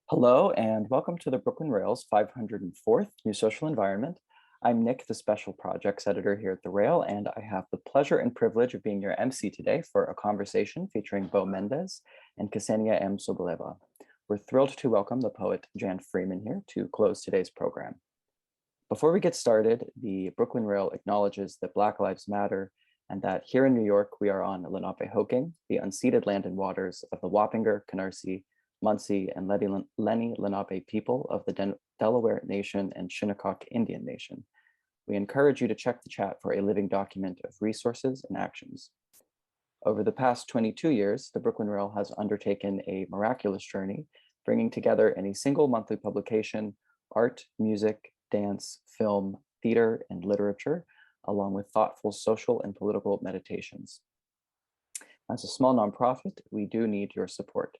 Hello and welcome to the Brooklyn Rail's 504th New Social Environment. I'm Nick, the Special Projects Editor here at the Rail, and I have the pleasure and privilege of being your MC today for a conversation featuring Beaux Mendes and Ksenia M. Soboleva. We're thrilled to welcome the poet Jan Freeman here to close today's program. Before we get started, the Brooklyn Rail acknowledges that Black Lives Matter and that here in New York, we are on Lenape-Hoking, the unceded land and waters of the Wappinger, Canarsie, Munsee, and Lenni Lenape people of the Delaware Nation and Shinnecock Indian Nation. We encourage you to check the chat for a living document of resources and actions. Over the past 22 years, the Brooklyn Rail has undertaken a miraculous journey, bringing together in a single monthly publication, art, music, dance, film, theater, and literature, along with thoughtful social and political meditations. As a small nonprofit, we do need your support.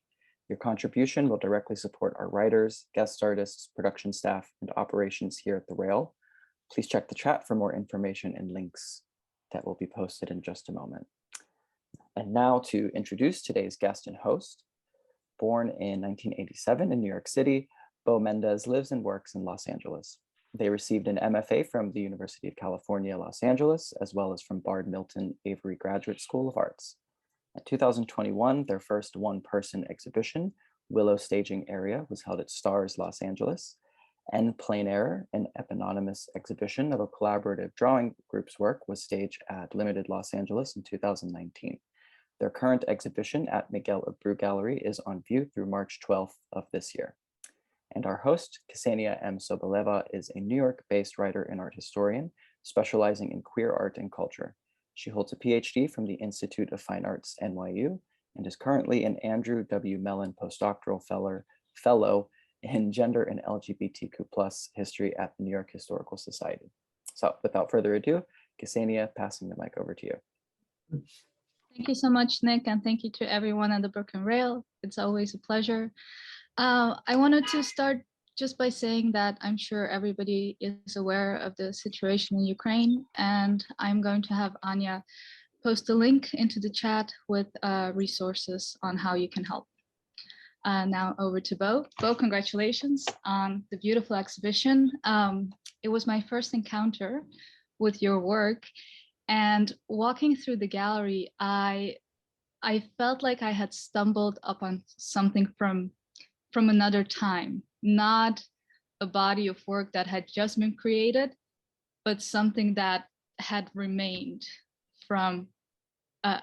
Your contribution will directly support our writers, guest artists, production staff, and operations here at the Rail. Please check the chat for more information and links that will be posted in just a moment. And now to introduce today's guest and host. Born in 1987 in New York City, Beaux Mendes lives and works in Los Angeles. They received an MFA from the University of California, Los Angeles, as well as from Bard Milton Avery Graduate School of Arts. In 2021, their first one-person exhibition, Willow Staging Area, was held at Stars Los Angeles, and Plein Error, an eponymous exhibition of a collaborative drawing group's work, was staged at Limited Los Angeles in 2019. Their current exhibition at Miguel Abreu Gallery is on view through March 12th of this year. And our host, Ksenia M. Soboleva, is a New York-based writer and art historian, specializing in queer art and culture. She holds a PhD from the Institute of Fine Arts, NYU, and is currently an Andrew W. Mellon postdoctoral fellow in gender and LGBTQ+ history at the New York Historical Society. So without further ado, Ksenia, passing the mic over to you. Thank you so much, Nick, and thank you to everyone at the Brooklyn Rail. It's always a pleasure. I wanted to start just by saying that I'm sure everybody is aware of the situation in Ukraine, and I'm going to have Anya post a link into the chat with resources on how you can help. Now over to Beaux. Beaux, congratulations on the beautiful exhibition. It was my first encounter with your work, and walking through the gallery, I felt like I had stumbled upon something from another time, not a body of work that had just been created, but something that had remained from a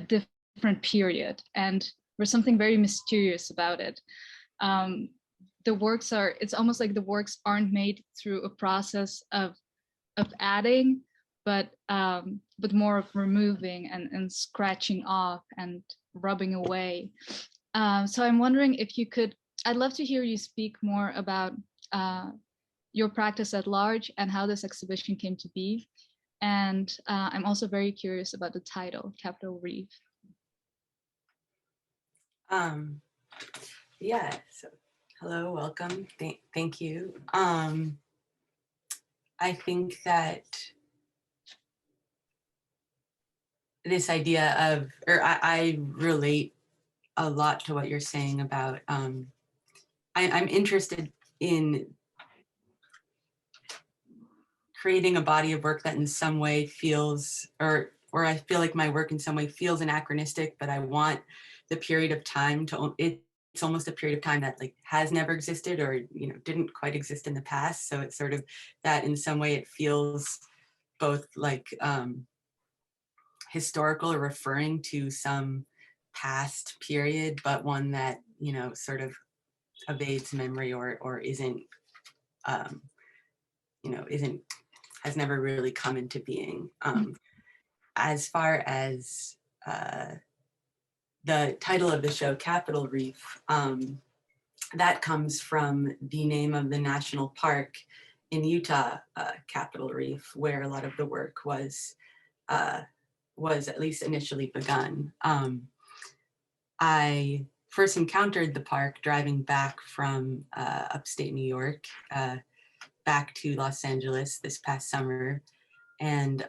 different period. And there's something very mysterious about it. The works it's almost like the works aren't made through a process of adding, but more of removing and scratching off and rubbing away. So I'm wondering if you could, I'd love to hear you speak more about your practice at large and how this exhibition came to be. And I'm also very curious about the title, Capital Reef. Yeah, so hello, welcome, thank you. I think that this idea of, I relate a lot to what you're saying about, I'm interested in creating a body of work that in some way feels, or I feel like my work in some way feels anachronistic, but I want the period of time to, it's almost a period of time that like has never existed or, you know, didn't quite exist in the past. So it's sort of that in some way it feels both like historical or referring to some past period, but one that, you know, sort of evades memory or isn't, you know, has never really come into being. As far as the title of the show, Capital Reef, that comes from the name of the national park in Utah, Capitol Reef, where a lot of the work was at least initially begun. I first encountered the park driving back from upstate New York, back to Los Angeles this past summer. And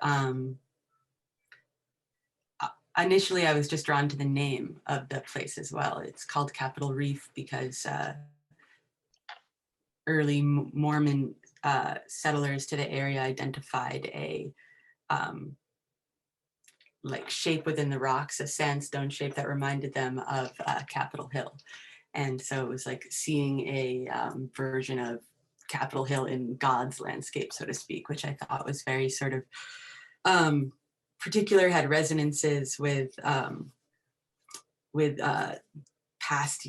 initially I was just drawn to the name of the place as well. It's called Capital Reef because early Mormon settlers to the area identified a like shape within the rocks, a sandstone shape that reminded them of Capitol Hill. And so it was like seeing a version of Capitol Hill in God's landscape, so to speak, which I thought was very sort of particular, had resonances with past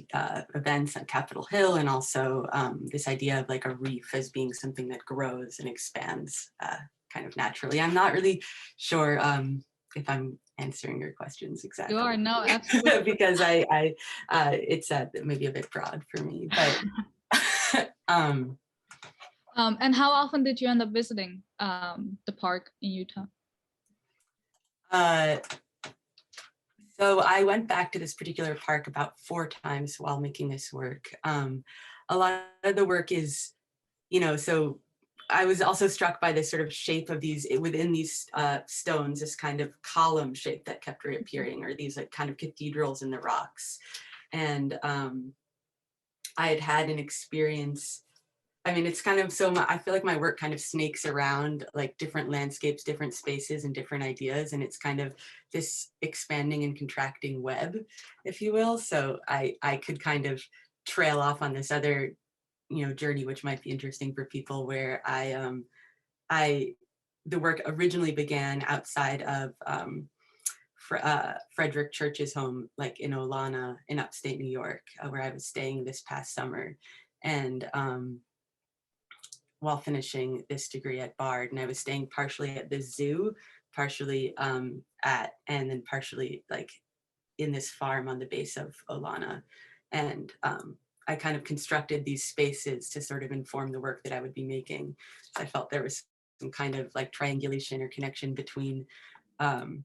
events at Capitol Hill, and also this idea of like a reef as being something that grows and expands kind of naturally. I'm not really sure if I'm answering your questions exactly. You are, no, absolutely. Because it's maybe a bit broad for me, but. And how often did you end up visiting the park in Utah? So I went back to this particular park about 4 times while making this work. A lot of the work is, you know, so I was also struck by this sort of shape of these, within these stones, this kind of column shape that kept reappearing, or these like kind of cathedrals in the rocks. And I had had an experience, I mean, it's kind of I feel like my work kind of snakes around like different landscapes, different spaces, and different ideas. And it's kind of this expanding and contracting web, if you will. So I could kind of trail off on this other, you know, journey, which might be interesting for people, where the work originally began outside of Frederick Church's home, like in Olana in upstate New York, where I was staying this past summer. And while finishing this degree at Bard, and I was staying partially at the zoo, partially and then partially like in this farm on the base of Olana. And I kind of constructed these spaces to sort of inform the work that I would be making. So I felt there was some kind of like triangulation or connection between the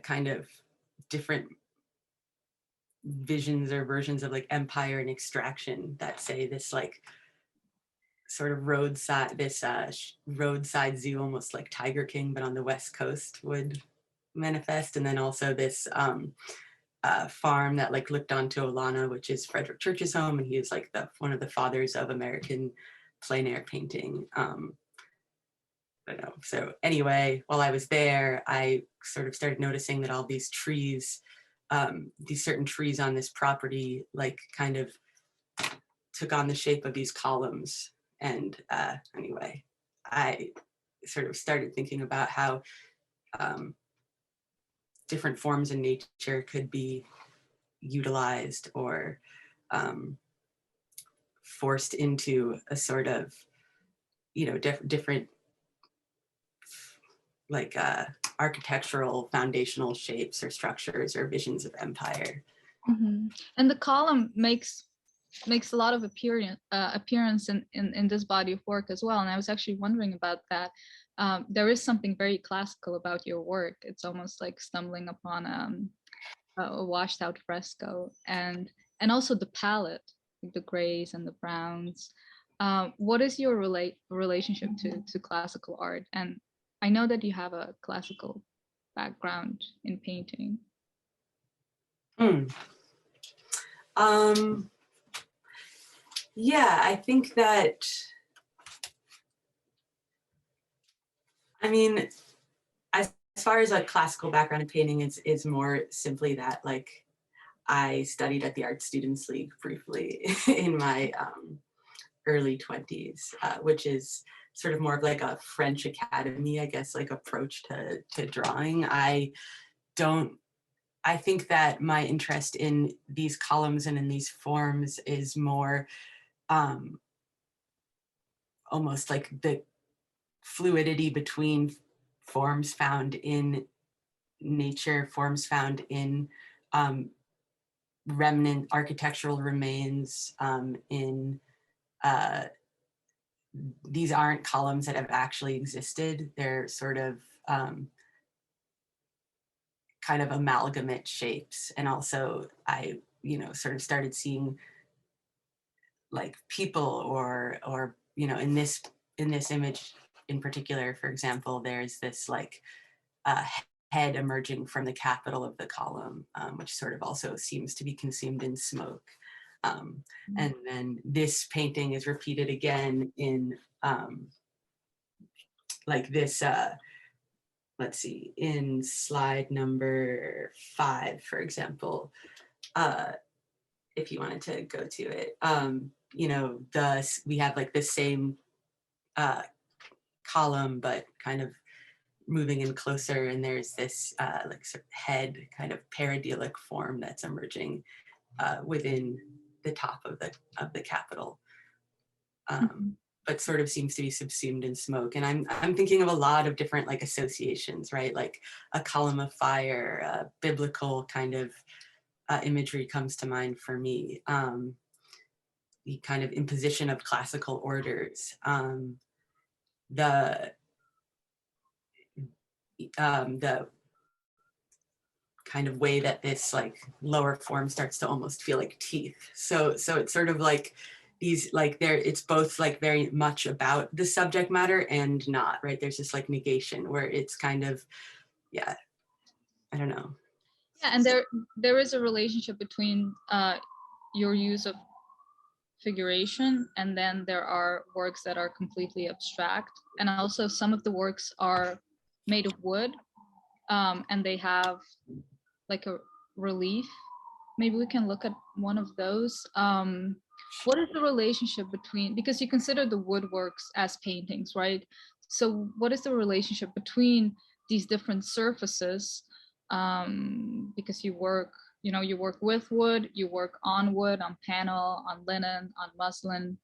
kind of different visions or versions of like empire and extraction that say this like sort of roadside zoo, almost like Tiger King, but on the West Coast would manifest. And then also this farm that like looked onto Olana, which is Frederick Church's home. And he is like one of the fathers of American plein air painting. I don't know. So anyway, while I was there, I sort of started noticing that all these trees, these certain trees on this property, like kind of took on the shape of these columns. And anyway, I sort of started thinking about how different forms in nature could be utilized or forced into a sort of, you know, different like architectural foundational shapes or structures or visions of empire. Mm-hmm. And the column makes a lot of appearance in this body of work as well. And I was actually wondering about that. There is something very classical about your work. It's almost like stumbling upon a washed out fresco, and also the palette, the grays and the browns. What is your relationship to classical art? And I know that you have a classical background in painting. Yeah, I think that, I mean, as far as a classical background in painting, is more simply that like I studied at the Art Students League briefly in my early 20s, which is sort of more of like a French academy, I guess, like approach to drawing. I think that my interest in these columns and in these forms is more almost like the fluidity between forms found in nature, forms found in remnant architectural remains, in these aren't columns that have actually existed. They're sort of kind of amalgamate shapes. And also I, you know, sort of started seeing like people or, you know, in this image in particular, for example, there's this like head emerging from the capital of the column, which sort of also seems to be consumed in smoke. And then this painting is repeated again in like this, let's see, in slide number 5, for example, if you wanted to go to it, you know, we have like the same column, but kind of moving in closer, and there's this like sort of head kind of paradilic form that's emerging within the top of the Capitol, but sort of seems to be subsumed in smoke. And I'm thinking of a lot of different like associations, right? Like a column of fire, biblical kind of imagery comes to mind for me. The kind of imposition of classical orders, the kind of way that this like lower form starts to almost feel like teeth. So it's sort of like these like it's both like very much about the subject matter and not, right? There's this like negation where it's kind of, yeah, I don't know. Yeah, and there is a relationship between your use of figuration, and then there are works that are completely abstract, and also some of the works are made of wood, and they have like a relief. Maybe we can look at one of those. What is the relationship between, because you consider the woodworks as paintings, right? So what is the relationship between these different surfaces? Because you work with wood, you work on wood, on panel, on linen, on muslin.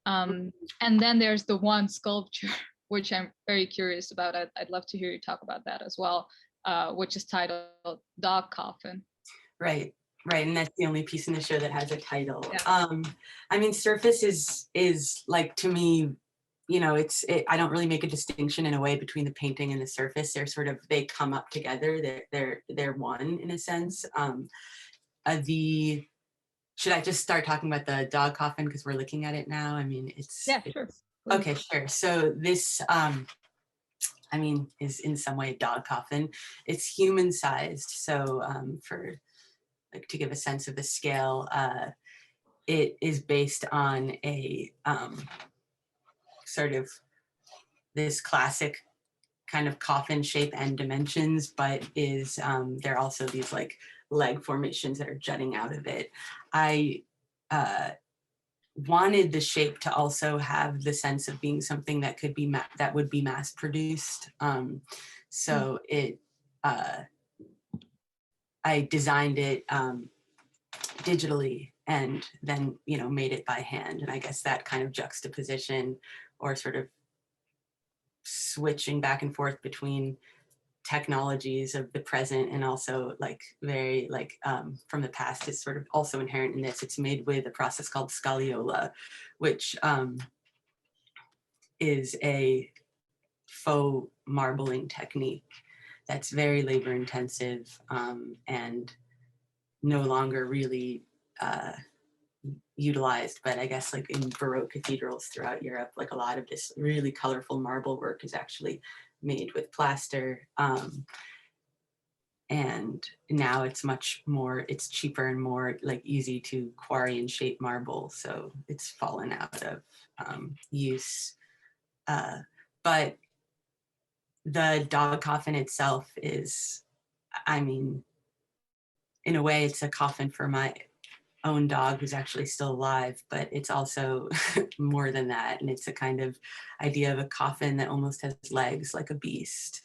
And then there's the one sculpture, which I'm very curious about. I'd love to hear you talk about that as well, which is titled Dog Coffin. Right, and that's the only piece in the show that has a title. Yeah. I mean, surface is like, to me, you know, I don't really make a distinction in a way between the painting and the surface. They're sort of, they come up together. They're one in a sense. Should I just start talking about the dog coffin because we're looking at it now? I mean, sure. Okay, sure. So this, I mean, is in some way a dog coffin. It's human sized. So for like to give a sense of the scale, it is based on a sort of this classic kind of coffin shape and dimensions, but is there are also these like leg formations that are jutting out of it. I wanted the shape to also have the sense of being something that could be that would be mass produced. So it I designed it digitally and then, you know, made it by hand. And I guess that kind of juxtaposition or sort of switching back and forth between technologies of the present and also like very like from the past is sort of also inherent in this. It's made with a process called scagliola, which is a faux marbling technique that's very labor intensive and no longer really utilized, but I guess like in Baroque cathedrals throughout Europe, like a lot of this really colorful marble work is actually made with plaster. And now it's much more, it's cheaper and more like easy to quarry and shape marble. So it's fallen out of use. But the dog coffin itself is, I mean, in a way it's a coffin for my own dog who's actually still alive, but it's also more than that. And it's a kind of idea of a coffin that almost has legs like a beast,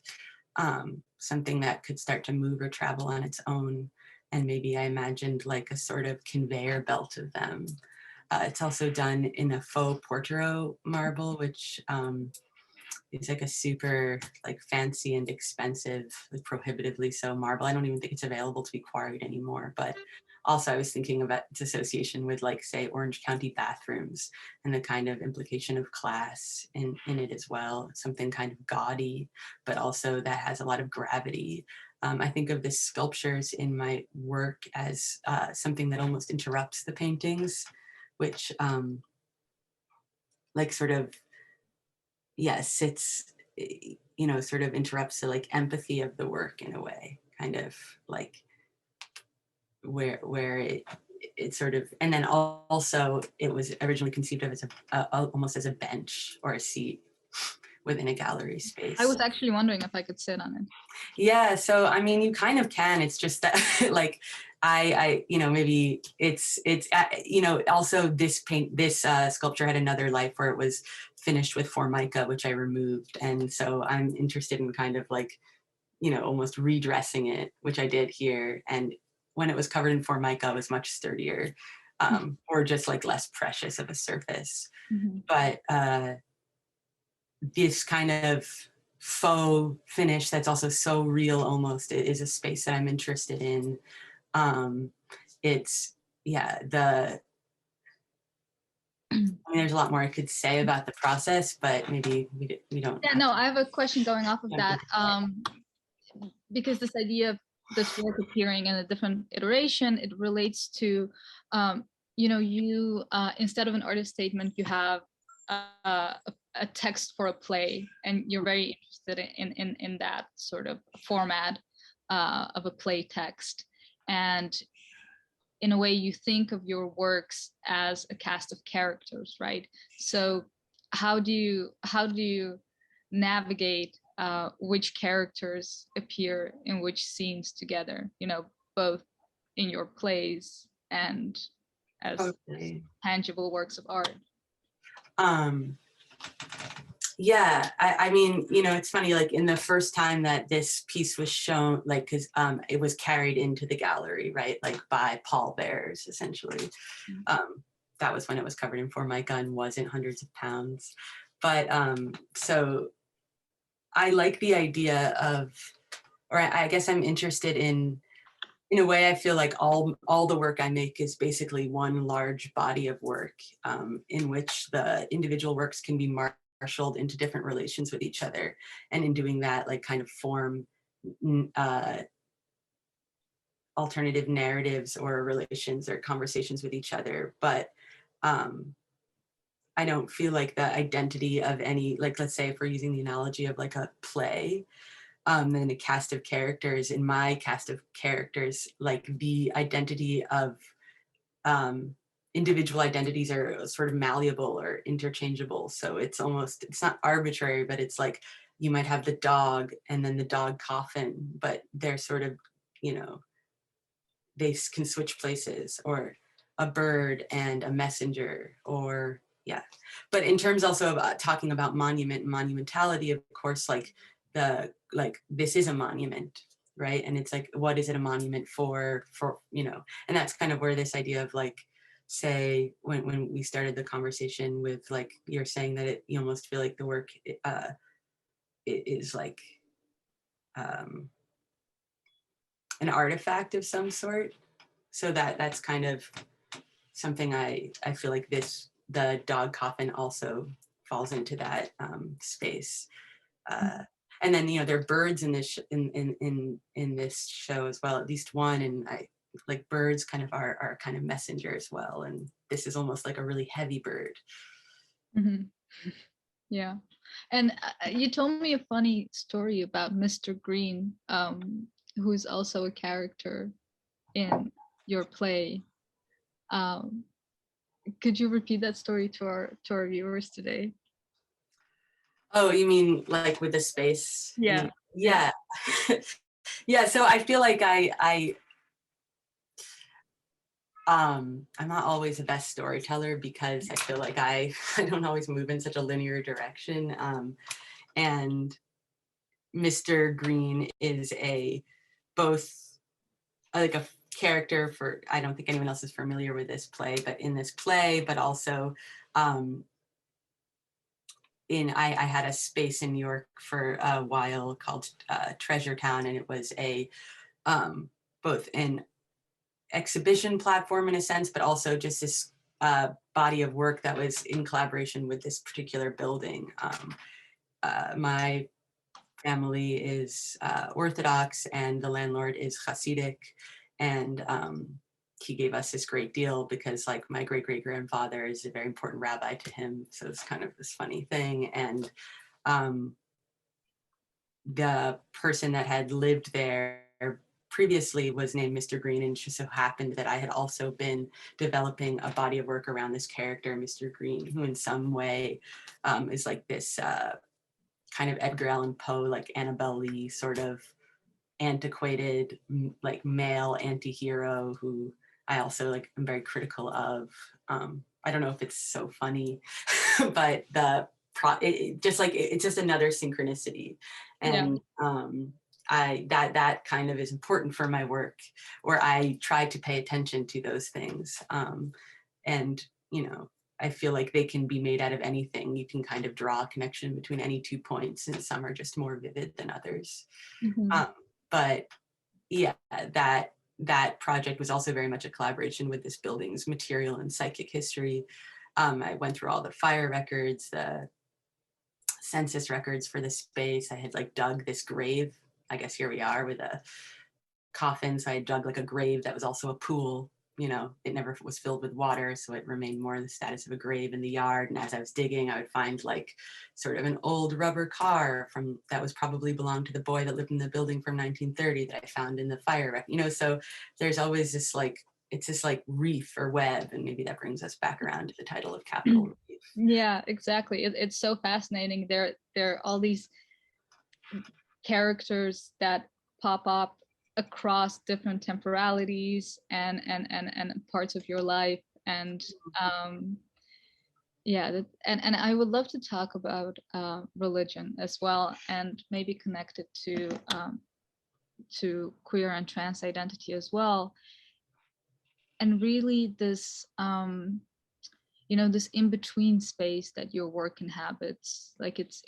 something that could start to move or travel on its own. And maybe I imagined like a sort of conveyor belt of them. It's also done in a faux Portero marble, which is like a super like fancy and expensive, like prohibitively so marble. I don't even think it's available to be quarried anymore, but also I was thinking about its association with like say Orange County bathrooms and the kind of implication of class in it as well, something kind of gaudy, but also that has a lot of gravity. I think of the sculptures in my work as something that almost interrupts the paintings, which like sort of, yes, it's, you know, sort of interrupts the like empathy of the work in a way, kind of like where it sort of, and then also it was originally conceived of as almost as a bench or a seat within a gallery space. I was actually wondering if I could sit on it. Yeah, so I mean, you kind of can. It's just that, like, maybe it's also this sculpture had another life where it was finished with Formica, which I removed, and so I'm interested in kind of like, almost redressing it, which I did here. And when it was covered in Formica, it was much sturdier, or just like less precious of a surface. Mm-hmm. But this kind of faux finish that's also so real almost is a space that I'm interested in. There's a lot more I could say about the process, but maybe we don't. Yeah, no, I have a question going off of that. Because this idea of this work appearing in a different iteration, it relates to, you instead of an artist statement, you have a text for a play, and you're very interested in that sort of format of a play text. And in a way, you think of your works as a cast of characters, right? So how do you navigate which characters appear in which scenes together, both in your plays and as tangible works of art? Yeah, I mean, it's funny, like in the first time that this piece was shown, like, because it was carried into the gallery, right, like by pallbearers, essentially. That was when it was covered in Formica and wasn't hundreds of pounds. But so I like the idea of, or I guess I'm interested in a way, I feel like all the work I make is basically one large body of work, in which the individual works can be marshaled into different relations with each other, and in doing that, like, kind of form alternative narratives or relations or conversations with each other. But I don't feel like the identity of any, like, let's say if we're using the analogy of like a play, and a cast of characters, in my cast of characters, like the identity of individual identities are sort of malleable or interchangeable. So it's not arbitrary, but it's like you might have the dog and then the dog coffin, but they're sort of, they can switch places, or a bird and a messenger, or yeah. But in terms also of talking about monument and monumentality, of course, like this is a monument, right? And it's like, what is it a monument for, and that's kind of where this idea of, like, say when we started the conversation with, like, you're saying that you almost feel like the work it is like an artifact of some sort. So that's kind of something I feel like the dog coffin also falls into that space. And then, there are birds in this in this show as well, at least one, and I like birds kind of are kind of messenger as well, and this is almost like a really heavy bird. Mm-hmm. Yeah. And you told me a funny story about Mr. Green, who's also a character in your play. Could you repeat that story to our viewers today? Oh, you mean like with the space? Yeah. Yeah. Yeah, so I feel like I'm not always the best storyteller, because I feel like I don't always move in such a linear direction. And Mr. Green is both like a character for, I don't think anyone else is familiar with this play, but in this play, but also I had a space in New York for a while called Treasure Town, and it was both an exhibition platform in a sense, but also just this body of work that was in collaboration with this particular building. My family is Orthodox, and the landlord is Hasidic, and he gave us this great deal because, like, my great-great-grandfather is a very important rabbi to him, so it's kind of this funny thing. And the person that had lived there previously was named Mr. Green, and it just so happened that I had also been developing a body of work around this character, Mr. Green, who in some way is like this kind of Edgar Allan Poe, like Annabelle Lee sort of antiquated, like male anti-hero who I also like am very critical of. I don't know if it's so funny, but it's just another synchronicity. And that kind of is important for my work, where I try to pay attention to those things. And, you know, I feel like they can be made out of anything. You can kind of draw a connection between any 2 points, and some are just more vivid than others. But yeah, that project was also very much a collaboration with this building's material and psychic history. I went through all the fire records, the census records for the space. I had like dug this grave. I guess here we are with a coffin. So I dug like a grave that was also a pool. You know, it never was filled with water, so it remained more the status of a grave in the yard. And as I was digging, I would find like sort of an old rubber car that was probably belonged to the boy that lived in the building from 1930 that I found in the fire wreck. You know, so there's always this like, it's this like reef or web, and maybe that brings us back around to the title of Capital Reef. Yeah, exactly. It's so fascinating. There are all these characters that pop up across different temporalities and parts of your life, and and I would love to talk about religion as well, and maybe connect it to queer and trans identity as well, and really this you know, this in-between space that your work inhabits. Like it's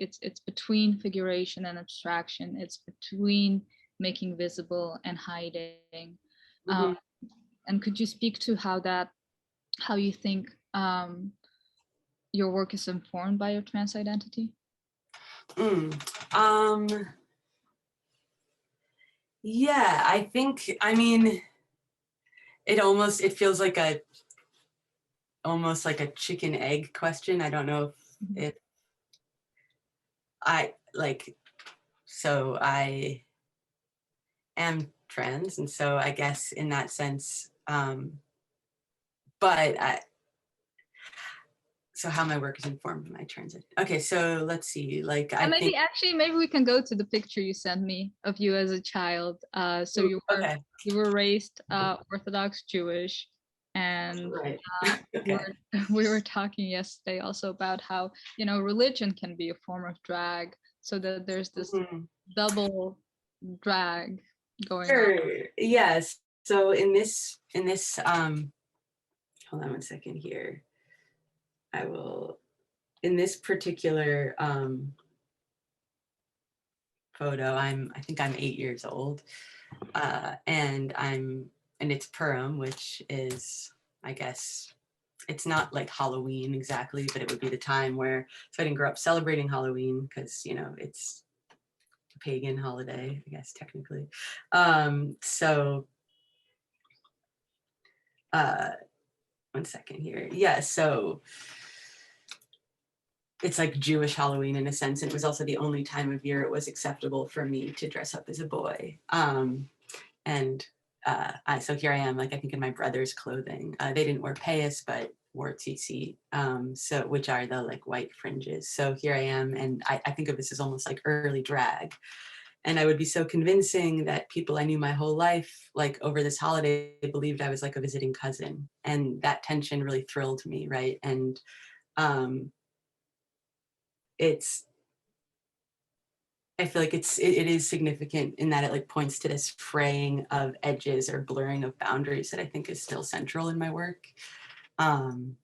between figuration and abstraction. It's between making visible and hiding. And could you speak to how you think your work is informed by your trans identity? Yeah, I think, I mean, it feels like almost like a chicken egg question. I don't know if I am trans, and so I guess in that sense, so how my work is informed by my transit. Okay, so let's see, like maybe we can go to the picture you sent me of you as a child. So you were raised Orthodox Jewish, and right. we were talking yesterday also about how, you know, religion can be a form of drag, so that there's this double drag going on. Yes. So in this hold on one second here. In this particular photo, I think I'm 8 years old, and it's Purim, which is, I guess, it's not like Halloween exactly, but it would be the time where, so I didn't grow up celebrating Halloween because, you know, it's a pagan holiday, I guess, technically. One second here. Yeah, so it's like Jewish Halloween in a sense. And it was also the only time of year it was acceptable for me to dress up as a boy. So here I am, like, I think in my brother's clothing. They didn't wear payas, but wore tzitzit, which are the like white fringes. So here I am, and I think of this as almost like early drag. And I would be so convincing that people I knew my whole life, like over this holiday, believed I was like a visiting cousin. And that tension really thrilled me, right? And I feel like it is significant in that it like points to this fraying of edges or blurring of boundaries that I think is still central in my work. And,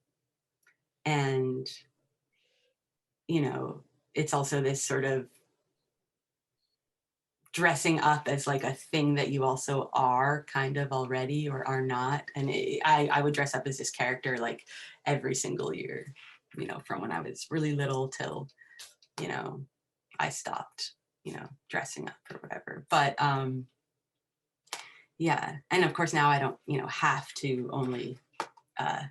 you know, it's also this sort of dressing up as like a thing that you also are kind of already or are not. And I would dress up as this character like every single year, you know, from when I was really little till, you know, I stopped, you know, dressing up or whatever. But yeah, and of course now I don't, you know, have to only, I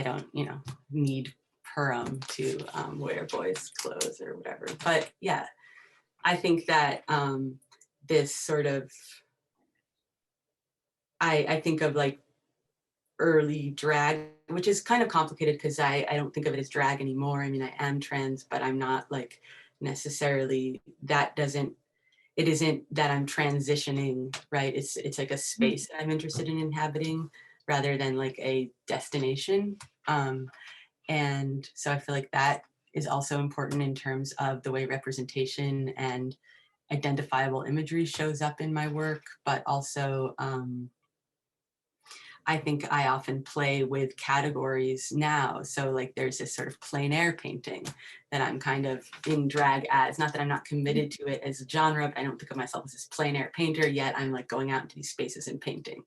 don't, you know, need Purim to wear boys' clothes or whatever. But yeah, I think that this sort of I think of like early drag, which is kind of complicated because I don't think of it as drag anymore. I mean, I am trans, but I'm not like necessarily, it isn't that I'm transitioning, right? It's like a space that I'm interested in inhabiting rather than like a destination. And so I feel like that is also important in terms of the way representation and identifiable imagery shows up in my work, but also I think I often play with categories now. So like there's this sort of plein air painting that I'm kind of in drag as, not that I'm not committed to it as a genre, but I don't think of myself as this plein air painter, yet I'm like going out into these spaces and painting.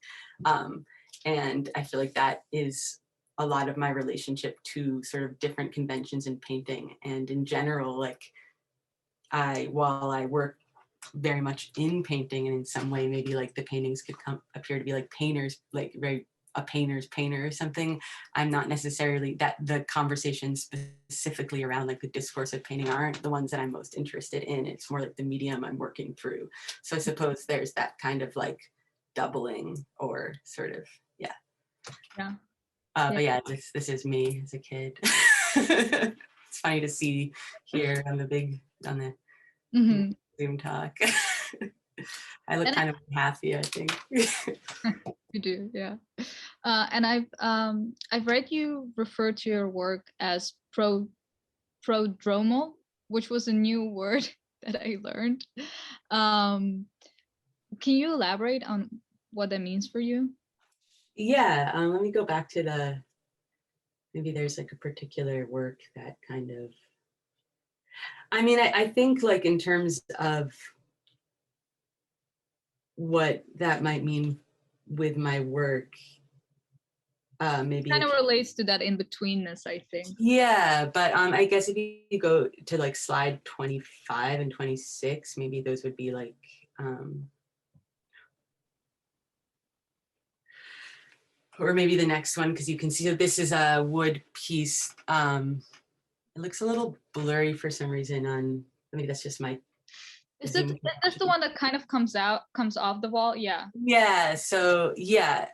And I feel like that is a lot of my relationship to sort of different conventions in painting. And in general, like while I work very much in painting, and in some way maybe like the paintings could appear to be like painters, like very a painter's painter or something, I'm not necessarily that. The conversations specifically around like the discourse of painting aren't the ones that I'm most interested in. It's more like the medium I'm working through. So I suppose there's that kind of like doubling or sort of, yeah. But yeah, this is me as a kid. It's funny to see here on the Zoom talk. I look kind of happy, I think. You do, yeah. And I've read you refer to your work as prodromal, which was a new word that I learned. Can you elaborate on what that means for you? Yeah, let me go back to maybe there's like a particular work that kind of, I mean, I think like in terms of what that might mean with my work, maybe kind of relates to that in-betweenness, I think. Yeah, but I guess if you go to like slide 25 and 26, maybe those would be like, or maybe the next one, because you can see, so this is a wood piece. It looks a little blurry for some reason on, maybe that's just my Is that's the one that kind of comes off the wall? Yeah. Yeah, so yeah,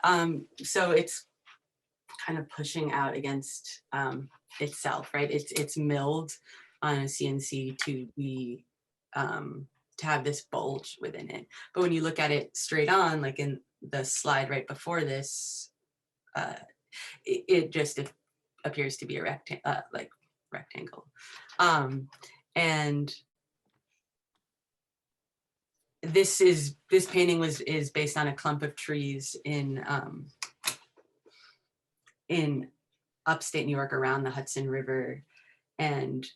so it's kind of pushing out against itself, right? It's milled on a CNC to be to have this bulge within it. But when you look at it straight on, like in the slide right before this, it just appears to be a rectangle. And this painting is based on a clump of trees in upstate New York around the Hudson River, and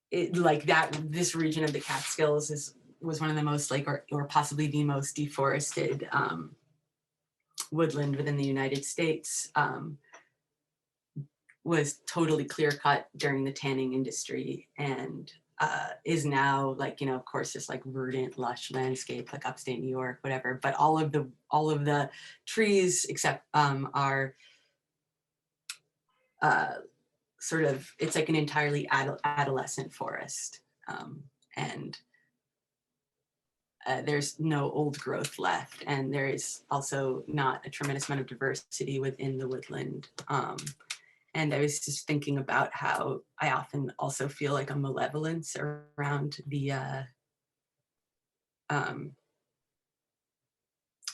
it like that this region of the Catskills was one of the most like or possibly the most deforested woodland within the United States. Was totally clear cut during the tanning industry, and is now like, you know, of course, this like verdant, lush landscape like upstate New York, whatever. But all of the trees except are sort of, it's like an entirely adolescent forest, and there's no old growth left, and there is also not a tremendous amount of diversity within the woodland. And I was just thinking about how I often also feel like a malevolence around the,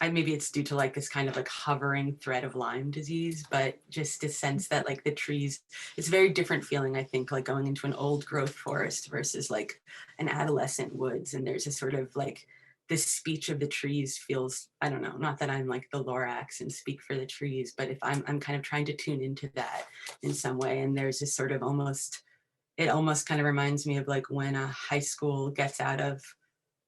maybe it's due to like this kind of like hovering thread of Lyme disease, but just a sense that like the trees, it's a very different feeling, I think, like going into an old growth forest versus like an adolescent woods. And there's a sort of like, this speech of the trees feels, I don't know, not that I'm like the Lorax and speak for the trees, but if I'm kind of trying to tune into that in some way. And there's this sort of it almost kind of reminds me of like when a high school gets out of,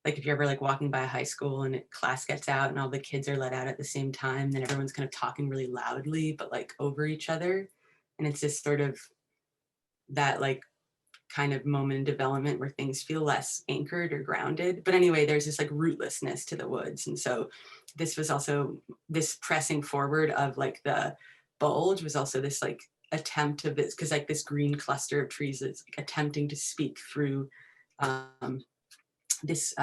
like if you're ever like walking by a high school and class gets out and all the kids are let out at the same time, then everyone's kind of talking really loudly, but like over each other. And it's just sort of that like kind of moment in development where things feel less anchored or grounded. But anyway, there's this like rootlessness to the woods. And so this was also, this pressing forward of like the bulge was also this like attempt of this, because like this green cluster of trees is like attempting to speak through this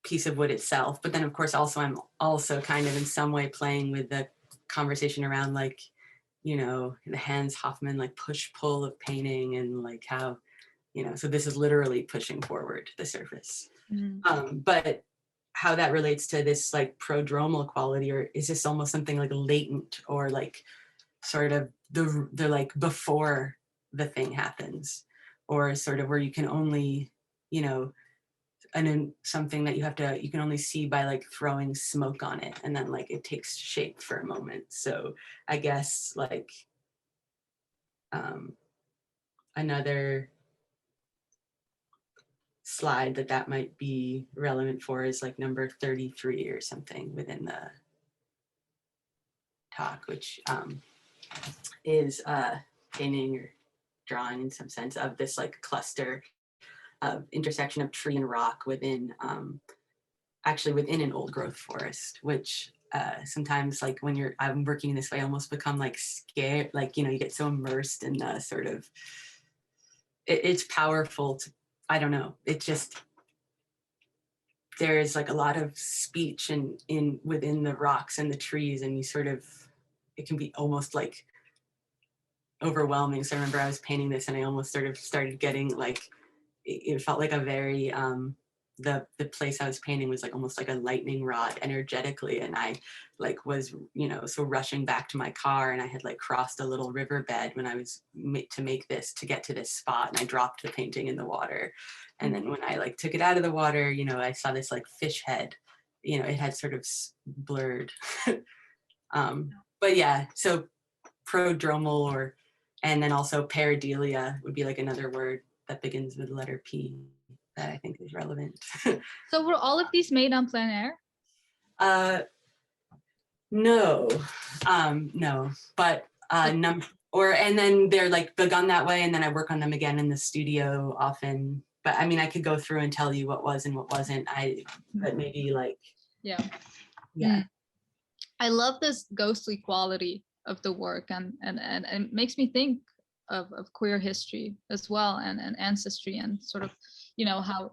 piece of wood itself. But then of course also I'm also kind of in some way playing with the conversation around like, you know, the Hans Hofmann like push-pull of painting and like how, you know, so this is literally pushing forward the surface. But how that relates to this like prodromal quality, or is this almost something like latent or like sort of the like before the thing happens, or sort of where you can only, you know, and then something that you can only see by like throwing smoke on it, and then like it takes shape for a moment. So I guess like another slide that might be relevant for is like number 33 or something within the talk, which is painting or drawing in some sense of this like cluster of intersection of tree and rock within actually within an old growth forest, which sometimes like when I'm working in this way, I almost become like scared, like, you know, you get so immersed in the sort of, it's powerful to, I don't know, it just, there's like a lot of speech in within the rocks and the trees, and you sort of, it can be almost like overwhelming. So I remember I was painting this and I almost sort of started getting like, it felt like a very, the place I was painting was like almost like a lightning rod energetically. And I like was, you know, so rushing back to my car, and I had like crossed a little riverbed when I was to get to this spot, and I dropped the painting in the water. And then when I like took it out of the water, you know, I saw this like fish head, you know, it had sort of blurred. But yeah, so prodromal and then also pareidolia would be like another word that begins with the letter P that I think is relevant. So were all of these made on plein air? No, no, but and then they're like begun that way, and then I work on them again in the studio often. But I mean, I could go through and tell you what was and what wasn't. But maybe like, yeah. I love this ghostly quality of the work, and it makes me think of queer history as well, and ancestry, and sort of, you know, how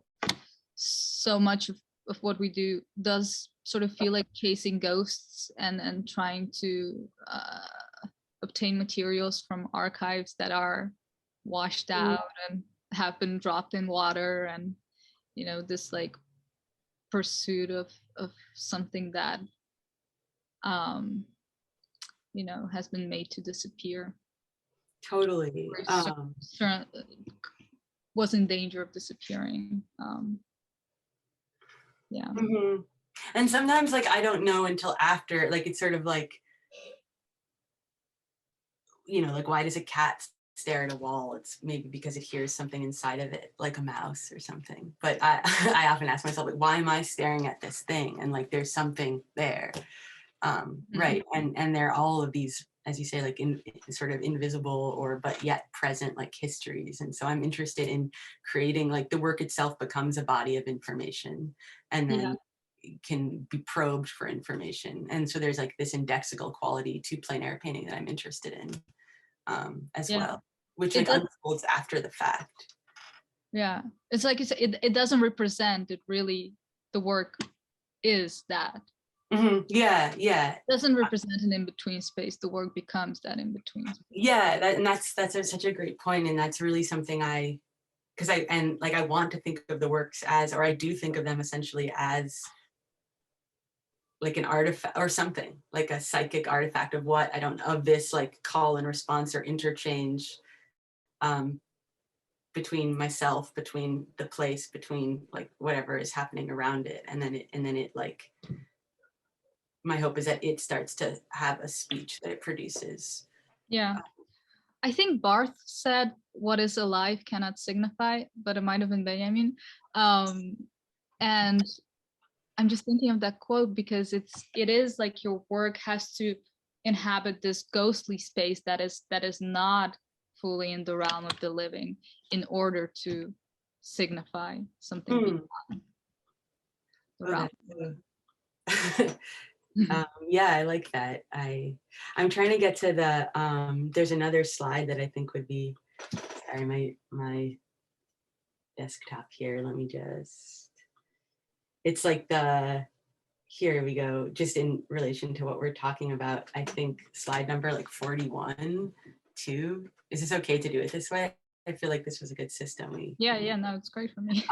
so much of what we do does sort of feel like chasing ghosts and trying to obtain materials from archives that are washed out and have been dropped in water, and, you know, this like pursuit of something that you know, has been made to disappear. Totally. Was in danger of disappearing. Yeah. Mm-hmm. And sometimes like I don't know until after, like it's sort of like, you know, like why does a cat stare at a wall? It's maybe because it hears something inside of it, like a mouse or something. But I often ask myself, like, why am I staring at this thing? And like there's something there. Right. And there are all of these, as you say, like in sort of invisible but yet present like histories. And so I'm interested in creating, like, the work itself becomes a body of information, and then can be probed for information. And so there's like this indexical quality to plein air painting that I'm interested in as well, which like unfolds after the fact. Yeah, it's like you said, it doesn't represent, it really, the work is that. Yeah. It doesn't represent an in-between space. The work becomes that in-between space. Yeah, that's such a great point, and that's really something I want to think of the works as, or I do think of them essentially as like an artifact or something, like a psychic artifact of what, I don't know, of this like call and response or interchange between myself, between the place, between like whatever is happening around it, and then it like, my hope is that it starts to have a speech that it produces. Yeah. I think Barth said, "What is alive cannot signify," but it might have been Benjamin. And I'm just thinking of that quote because it is like your work has to inhabit this ghostly space that is not fully in the realm of the living in order to signify something beyond the realm. Yeah, I like that. I'm trying to get to the there's another slide that I think would be, sorry, my desktop here. Let me just, it's like here we go, just in relation to what we're talking about, I think slide number like 41, 2. Is this okay to do it this way? I feel like this was a good system. Yeah, no, it's great for me.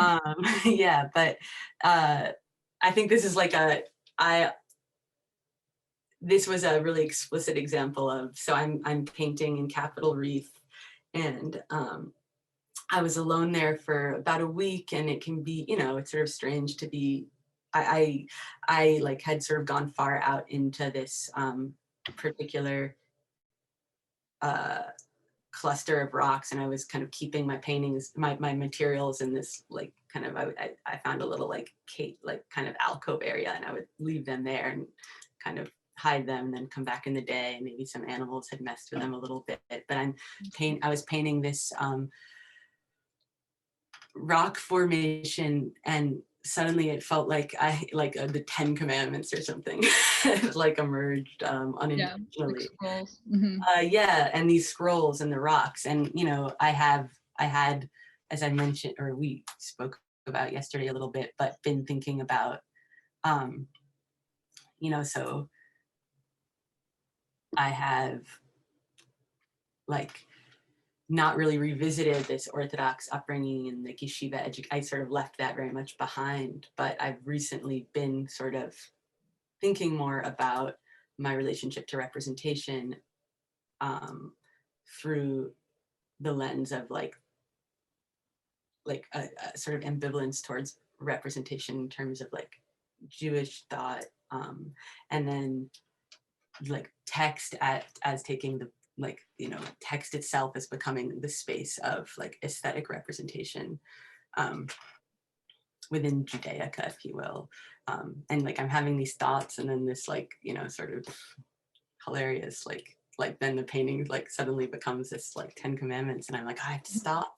Yeah, but I think this is like this was a really explicit example of, so I'm painting in Capitol Reef, and I was alone there for about a week, and it can be, it's sort of strange to be, I like had sort of gone far out into this particular cluster of rocks, and I was kind of keeping my paintings, my materials in this like kind of, I found a little like kind of alcove area, and I would leave them there and kind of hide them and then come back in the day, and maybe some animals had messed with them a little bit. But I was painting this rock formation, and suddenly it felt like the 10 Commandments or something like emerged unintentionally. Yeah, like scrolls. Yeah, and these scrolls and the rocks, and I had, as I mentioned, or we spoke about yesterday a little bit, but been thinking about so I have like not really revisited this Orthodox upbringing and the yeshiva I sort of left that very much behind, but I've recently been sort of thinking more about my relationship to representation through the lens of like a sort of ambivalence towards representation in terms of like Jewish thought, and then like text as taking the text itself as becoming the space of like aesthetic representation within Judaica, if you will. And like I'm having these thoughts, and then this like sort of hilarious like then the painting like suddenly becomes this like 10 Commandments, and I'm like, I have to stop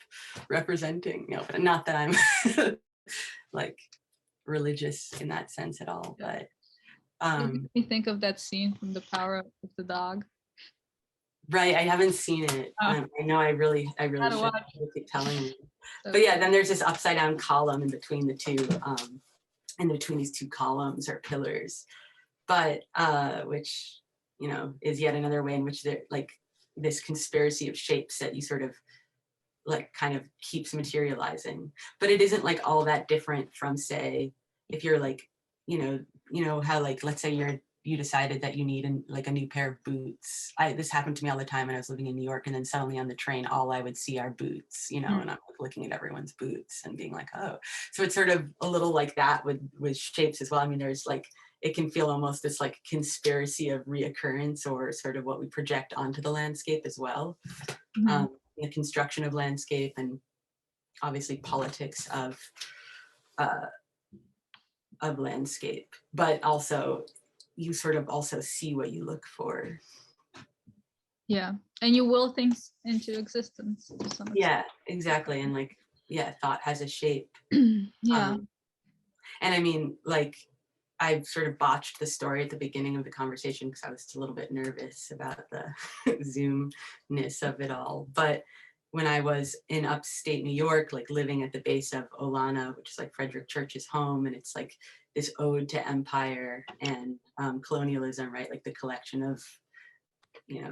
representing, but not that I'm like religious in that sense at all, but It makes me think of that scene from The Power of the Dog. Right, I haven't seen it. I know I really should. You keep telling me. So, but yeah, then there's this upside down column in between the two, in between these two columns or pillars, but which is yet another way in which they're like this conspiracy of shapes that you sort of like kind of keeps materializing. But it isn't like all that different from, say, if you're like how like let's say you decided that you need a new pair of boots. This happened to me all the time when I was living in New York, and then suddenly on the train, all I would see are boots, and I'm like looking at everyone's boots and being like, oh. So it's sort of a little like that with shapes as well. I mean, there's like, it can feel almost this like conspiracy of reoccurrence, or sort of what we project onto the landscape as well. The construction of landscape, and obviously politics of landscape, but also you sort of also see what you look for. Yeah, and you will things into existence. Yeah, exactly. And like, yeah, thought has a shape. Yeah. And I mean, like, I sort of botched the story at the beginning of the conversation because I was a little bit nervous about the Zoom-ness of it all. But when I was in upstate New York, like living at the base of Olana, which is like Frederick Church's home, and it's like this ode to empire and colonialism, right? Like the collection of,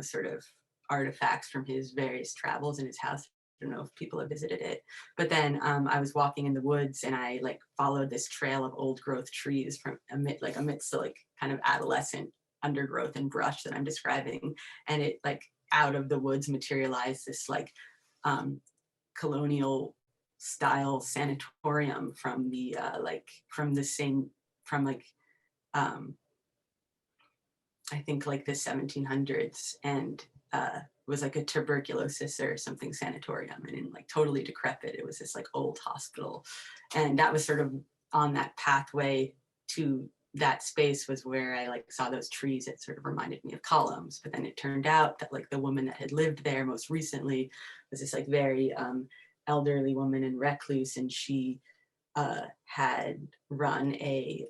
sort of artifacts from his various travels in his house. I don't know if people have visited it, but then I was walking in the woods, and I like followed this trail of old growth trees from amidst the like kind of adolescent undergrowth and brush that I'm describing. And it like out of the woods materialized this like colonial style sanatorium from the I think like the 1700s, and was like a tuberculosis or something sanatorium, and in like totally decrepit. It was this like old hospital, and that was sort of on that pathway to that space was where I like saw those trees. It sort of reminded me of columns, but then it turned out that like the woman that had lived there most recently was this like very elderly woman and recluse, and she had run a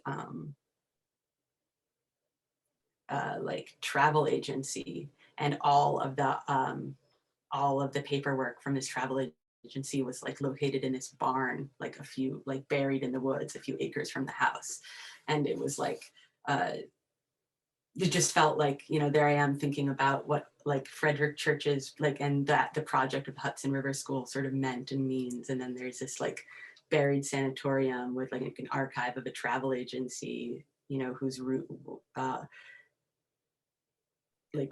like travel agency, and all of the paperwork from this travel agency was like located in this barn, like a few, like buried in the woods, a few acres from the house. And it was like, it just felt like, you know, there I am thinking about what like Frederick Church's like, and that the project of Hudson River School sort of meant and means. And then there's this like buried sanatorium with like an archive of a travel agency, you know, whose route, like,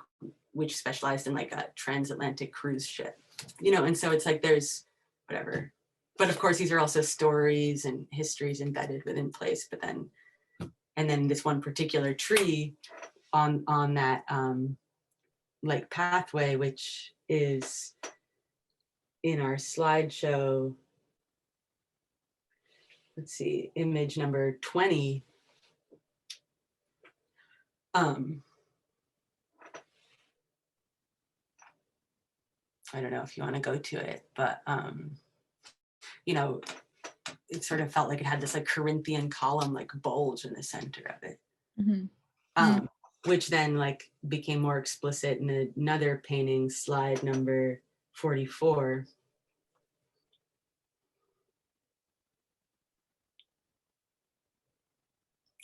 which specialized in like a transatlantic cruise ship, you know, and so it's like there's whatever. But of course, these are also stories and histories embedded within place. But then, and then this one particular tree on that like pathway, which is in our slideshow. Let's see, image number 20. I don't know if you want to go to it, but you know, it sort of felt like it had this like Corinthian column like bulge in the center of it. Mm-hmm. Which then like became more explicit in another painting, slide number 44.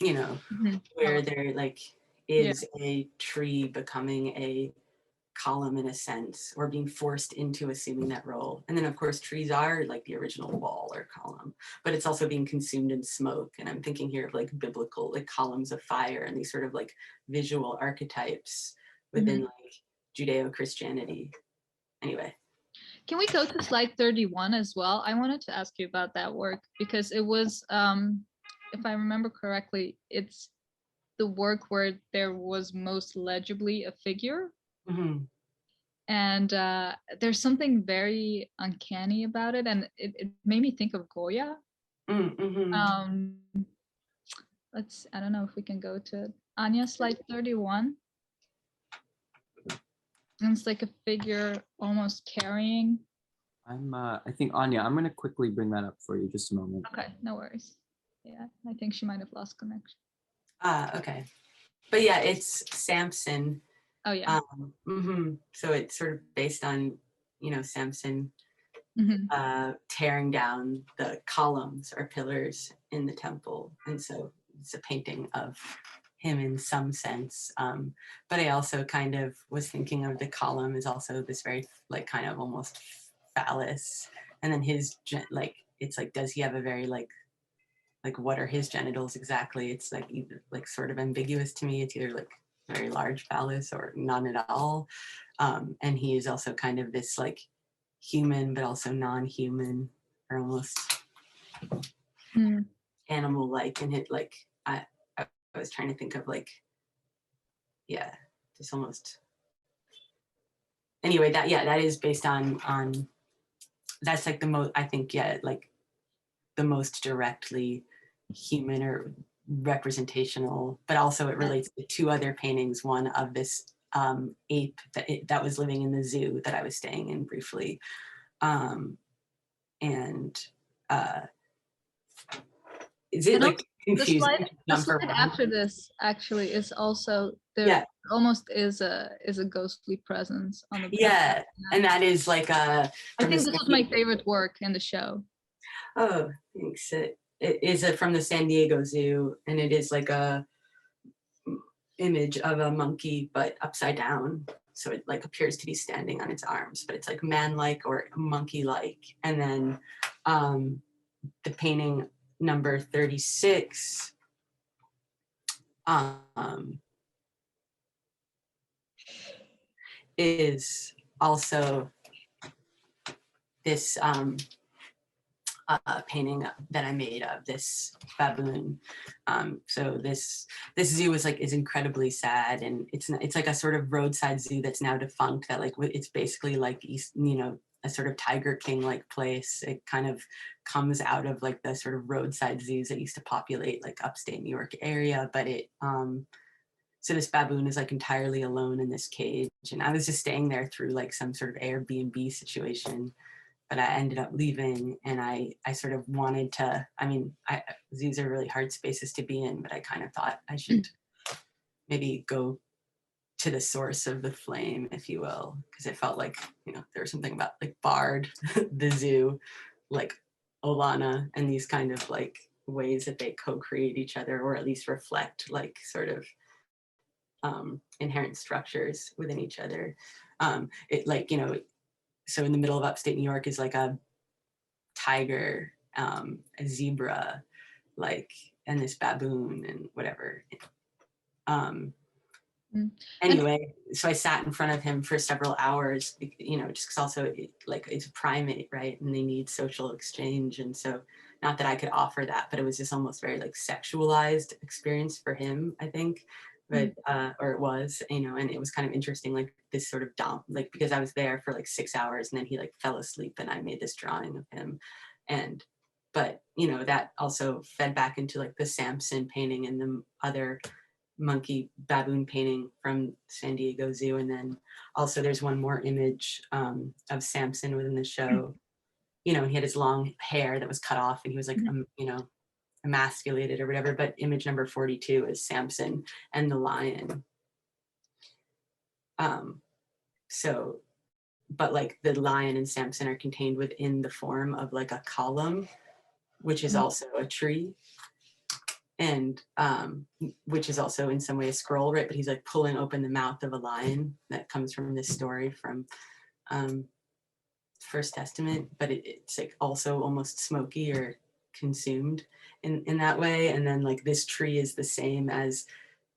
You know, mm-hmm. Where there like is a tree becoming a column in a sense, or being forced into assuming that role. And then of course trees are like the original wall or column, but it's also being consumed in smoke. And I'm thinking here of like biblical like columns of fire and these sort of like visual archetypes within mm-hmm. like Judeo-Christianity. Anyway. Can we go to slide 31 as well? I wanted to ask you about that work because it was, if I remember correctly, it's the work where there was most legibly a figure. Mm-hmm. And there's something very uncanny about it, and it made me think of Goya. Mm-hmm. I don't know if we can go to it. Anya, slide 31. And it's like a figure almost carrying. I think Anya, I'm going to quickly bring that up for you, just a moment. Okay, no worries. Yeah, I think she might have lost connection. Okay. But yeah, it's Samson. Oh yeah. Mm-hmm. So it's sort of based on, you know, Samson mm-hmm. Tearing down the columns or pillars in the temple, and so it's a painting of him in some sense. But I also kind of was thinking of the column as also this very like kind of almost phallus, and then his like it's like does he have a very like what are his genitals exactly? It's like either like sort of ambiguous to me. It's either like very large phallus or none at all. And he is also kind of this like human, but also non-human or almost animal-like. And it like, I was trying to think of like, yeah, just almost. Anyway, that is based on that's like the most, I think, yeah, like the most directly human or representational, but also it relates to two other paintings, one of this ape that was living in the zoo that I was staying in briefly, and is it like confusing? The slide after this actually is also there. Almost is a ghostly presence on the and that is like I think this was my favorite work in the show. Oh, thanks. It is from the San Diego Zoo, and it is like a image of a monkey but upside down, so it like appears to be standing on its arms, but it's like man-like or monkey-like. And then the painting number 36 is also this painting that I made of this baboon. So this zoo is incredibly sad, and it's like a sort of roadside zoo that's now defunct. That like it's basically like a sort of Tiger King like place. It kind of comes out of like the sort of roadside zoos that used to populate like upstate New York area. But it so this baboon is like entirely alone in this cage, and I was just staying there through like some sort of Airbnb situation. But I ended up leaving, and I sort of wanted to, zoos are really hard spaces to be in, but I kind of thought I should maybe go to the source of the flame, if you will, because it felt like, you know, there was something about like Bard, the zoo, like Olana, and these kind of like ways that they co-create each other, or at least reflect like sort of inherent structures within each other. It like, you know, so in the middle of upstate New York is like a tiger, a zebra, like, and this baboon and whatever. Anyway, so I sat in front of him for several hours, you know, just because also like it's a primate, right? And they need social exchange. And so not that I could offer that, but it was just almost very like sexualized experience for him, I think. But, or it was, you know, and it was kind of interesting, like this sort of like, because I was there for like 6 hours and then he like fell asleep and I made this drawing of him. But, you know, that also fed back into like the Samson painting and the other monkey baboon painting from San Diego Zoo. And then also there's one more image of Samson within the show. You know, and he had his long hair that was cut off and he was like, you know, emasculated or whatever, but image number 42 is Samson and the lion. So, but like the lion and Samson are contained within the form of like a column, which is also a tree, and which is also in some way a scroll, right? But he's like pulling open the mouth of a lion that comes from this story from First Testament, but it's like also almost smoky or consumed in that way. And then like this tree is the same as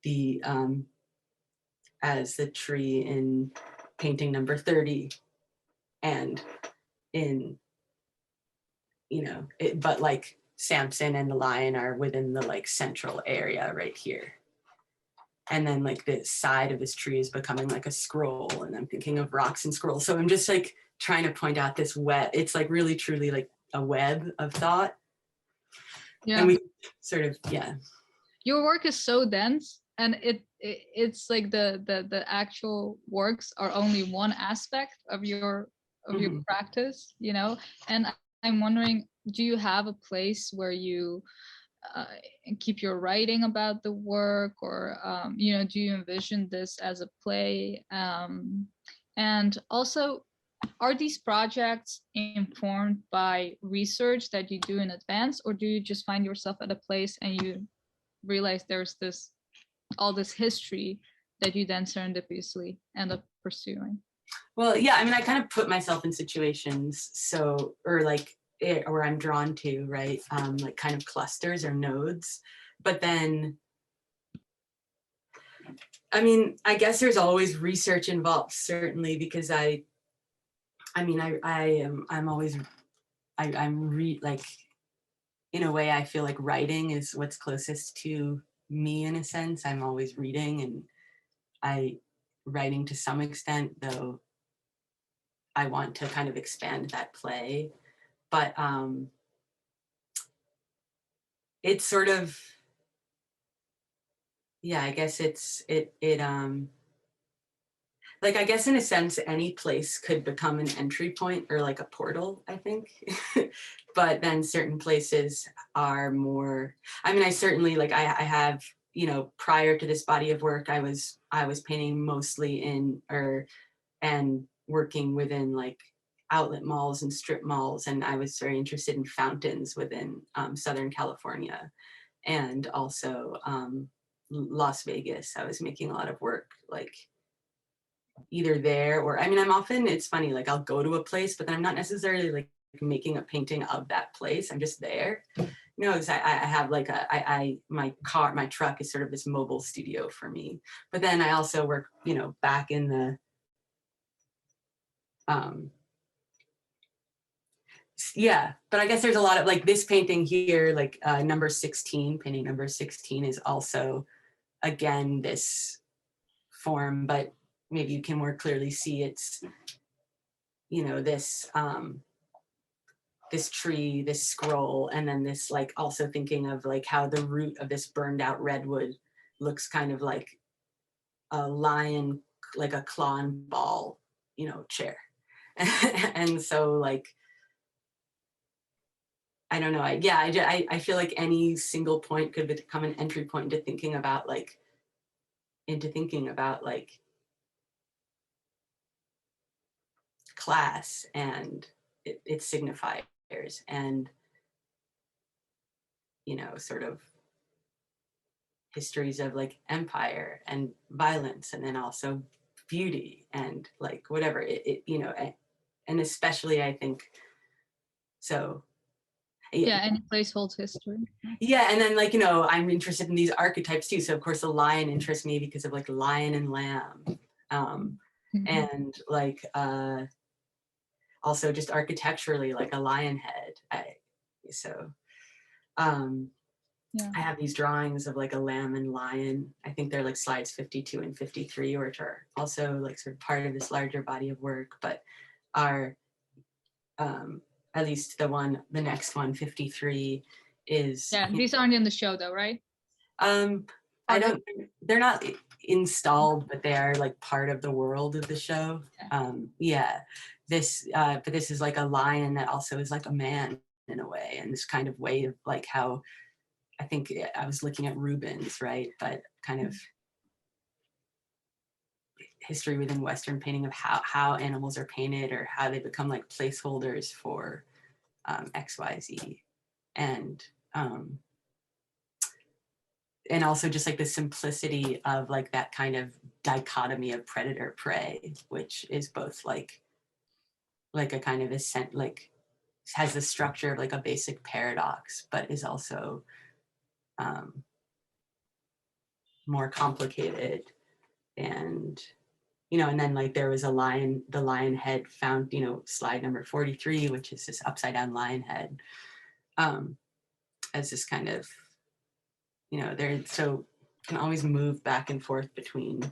the tree in painting number 30, and in, you know, but like Samson and the lion are within the like central area right here. And then like the side of this tree is becoming like a scroll, and I'm thinking of rocks and scrolls. So I'm just like trying to point out this web. It's like really truly like a web of thought. Yeah. And we sort of, yeah. Your work is so dense, and it's like the actual works are only one aspect of your practice, you know. And I'm wondering, do you have a place where you keep your writing about the work, or you know, do you envision this as a play? And also, are these projects informed by research that you do in advance, or do you just find yourself at a place and you realize there's all this history that you then serendipitously end up pursuing? Well, yeah, I mean, I kind of put myself in situations, so, or like, where I'm drawn to, right? Like kind of clusters or nodes. But then, I mean, I guess there's always research involved, certainly, because I'm always, like, in a way, I feel like writing is what's closest to me in a sense. I'm always reading, and writing to some extent, though I want to kind of expand that play. But it's sort of, yeah, I guess like, I guess in a sense, any place could become an entry point or like a portal, I think. But then certain places are more, I mean, I certainly, like, I have, you know, prior to this body of work, I was painting mostly and working within like outlet malls and strip malls. And I was very interested in fountains within Southern California, and also Las Vegas. I was making a lot of work like either there, or, I mean, I'm often, it's funny, like I'll go to a place, but then I'm not necessarily like making a painting of that place. I'm just there. You know, because I have like my truck is sort of this mobile studio for me. But then I also work, you know, back in the yeah, but I guess there's a lot of like this painting here, like number 16, painting number 16 is also, again, this form, but maybe you can more clearly see it's, you know, this this tree, this scroll, and then this, like, also thinking of like how the root of this burned out redwood looks kind of like a lion, like a claw and ball, you know, chair. And so like, I don't know, I feel like any single point could become an entry point into thinking about like class and its signifiers, and sort of histories of like empire and violence, and then also beauty and like whatever and especially I think so. Yeah, any place holds history. Yeah, and then like I'm interested in these archetypes too. So of course the lion interests me because of like lion and lamb, and like also just architecturally like a lion head. Yeah. I have these drawings of like a lamb and lion. I think they're like slides 52 and 53, which are also like sort of part of this larger body of work, but are at least the next one, 53, is. Yeah, these aren't in the show though, right? They're not installed, but they are like part of the world of the show. Yeah. But this is like a lion that also is like a man in a way, and this kind of way of like how I think I was looking at Rubens, right? But kind of history within Western painting of how animals are painted, or how they become like placeholders for X, Y, Z, and also just like the simplicity of like that kind of dichotomy of predator prey, which is both like a kind of like has the structure of like a basic paradox, but is also more complicated. And and then like there was the lion head found, slide number 43, which is this upside down lion head, as this kind of, they're so can always move back and forth between,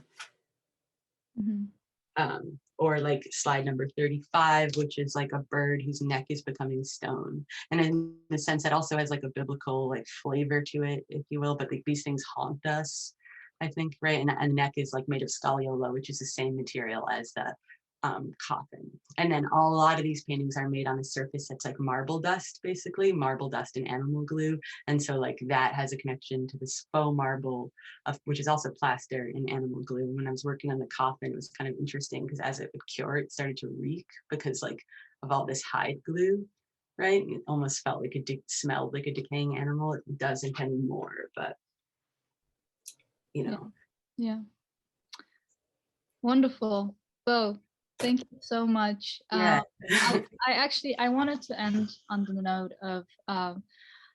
or like slide number 35, which is like a bird whose neck is becoming stone. And in the sense that also has like a biblical like flavor to it, if you will, but like these things haunt us, I think, right? And the neck is like made of scagliola, which is the same material as the coffin. And then a lot of these paintings are made on a surface that's like marble dust, basically, marble dust and animal glue. And so like that has a connection to this faux marble, which is also plaster and animal glue. When I was working on the coffin, it was kind of interesting because as it would cure, it started to reek because like of all this hide glue, right? It almost felt like it smelled like a decaying animal. It doesn't anymore, but Yeah. Wonderful. Beaux, thank you so much. Yeah. I wanted to end on the note of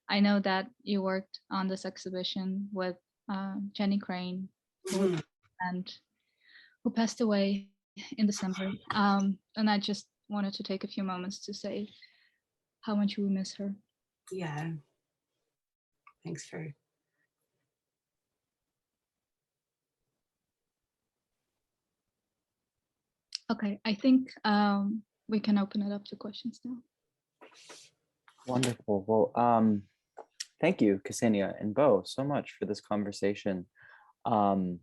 I know that you worked on this exhibition with Jenny Crane, and who passed away in December. And I just wanted to take a few moments to say how much we miss her. Yeah. Thanks for. Okay, I think we can open it up to questions now. Wonderful. Well, thank you, Ksenia and Beaux, so much for this conversation. If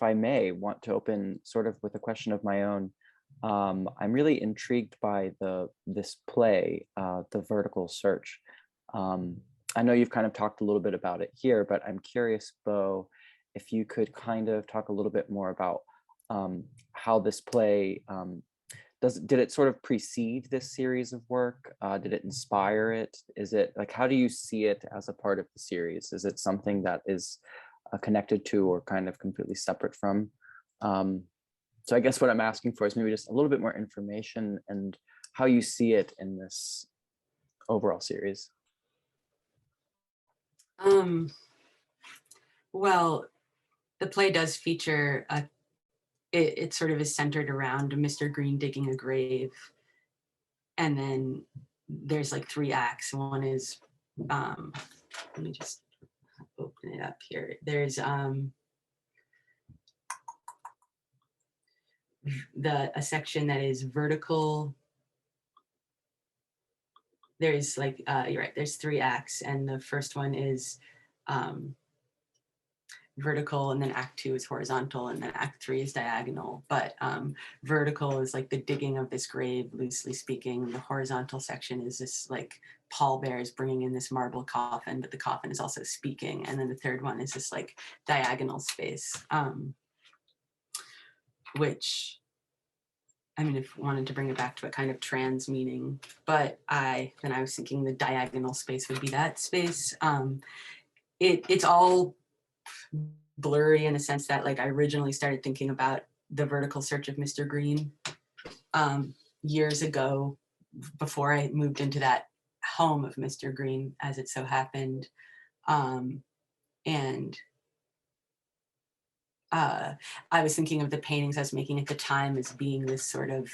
I may, want to open sort of with a question of my own. I'm really intrigued by this play, The Vertical Search. I know you've kind of talked a little bit about it here, but I'm curious, Beaux, if you could kind of talk a little bit more about how this play, did it sort of precede this series of work? Did it inspire it? Is it like, how do you see it as a part of the series? Is it something that is connected to or kind of completely separate from? So I guess what I'm asking for is maybe just a little bit more information and how you see it in this overall series. Well, the play does feature it sort of is centered around Mr. Green digging a grave, and then there's like 3 acts. One is let me just open it up here. There's a section that is vertical. There's like you're right, there's 3 acts, and the first one is vertical, and then act 2 is horizontal, and then act 3 is diagonal. But vertical is like the digging of this grave, loosely speaking. The horizontal section is this like pallbearers bringing in this marble coffin, but the coffin is also speaking. And then the third one is this like diagonal space, which I mean, if wanted to bring it back to a kind of trans meaning, but I was thinking the diagonal space would be that space. It's all blurry in a sense that like I originally started thinking about the vertical search of Mr. Green years ago, before I moved into that home of Mr. Green, as it so happened. And I was thinking of the paintings I was making at the time as being this sort of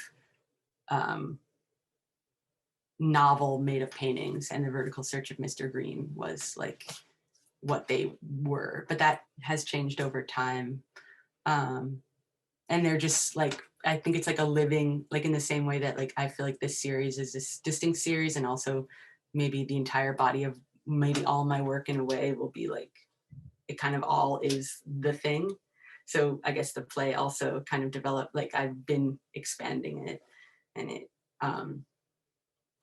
novel made of paintings, and the vertical search of Mr. Green was like what they were, but that has changed over time. And they're just like, I think it's like a living, like in the same way that like I feel like this series is this distinct series, and also maybe the entire body of maybe all my work in a way will be like, it kind of all is the thing. So I guess the play also kind of developed, like I've been expanding it, and it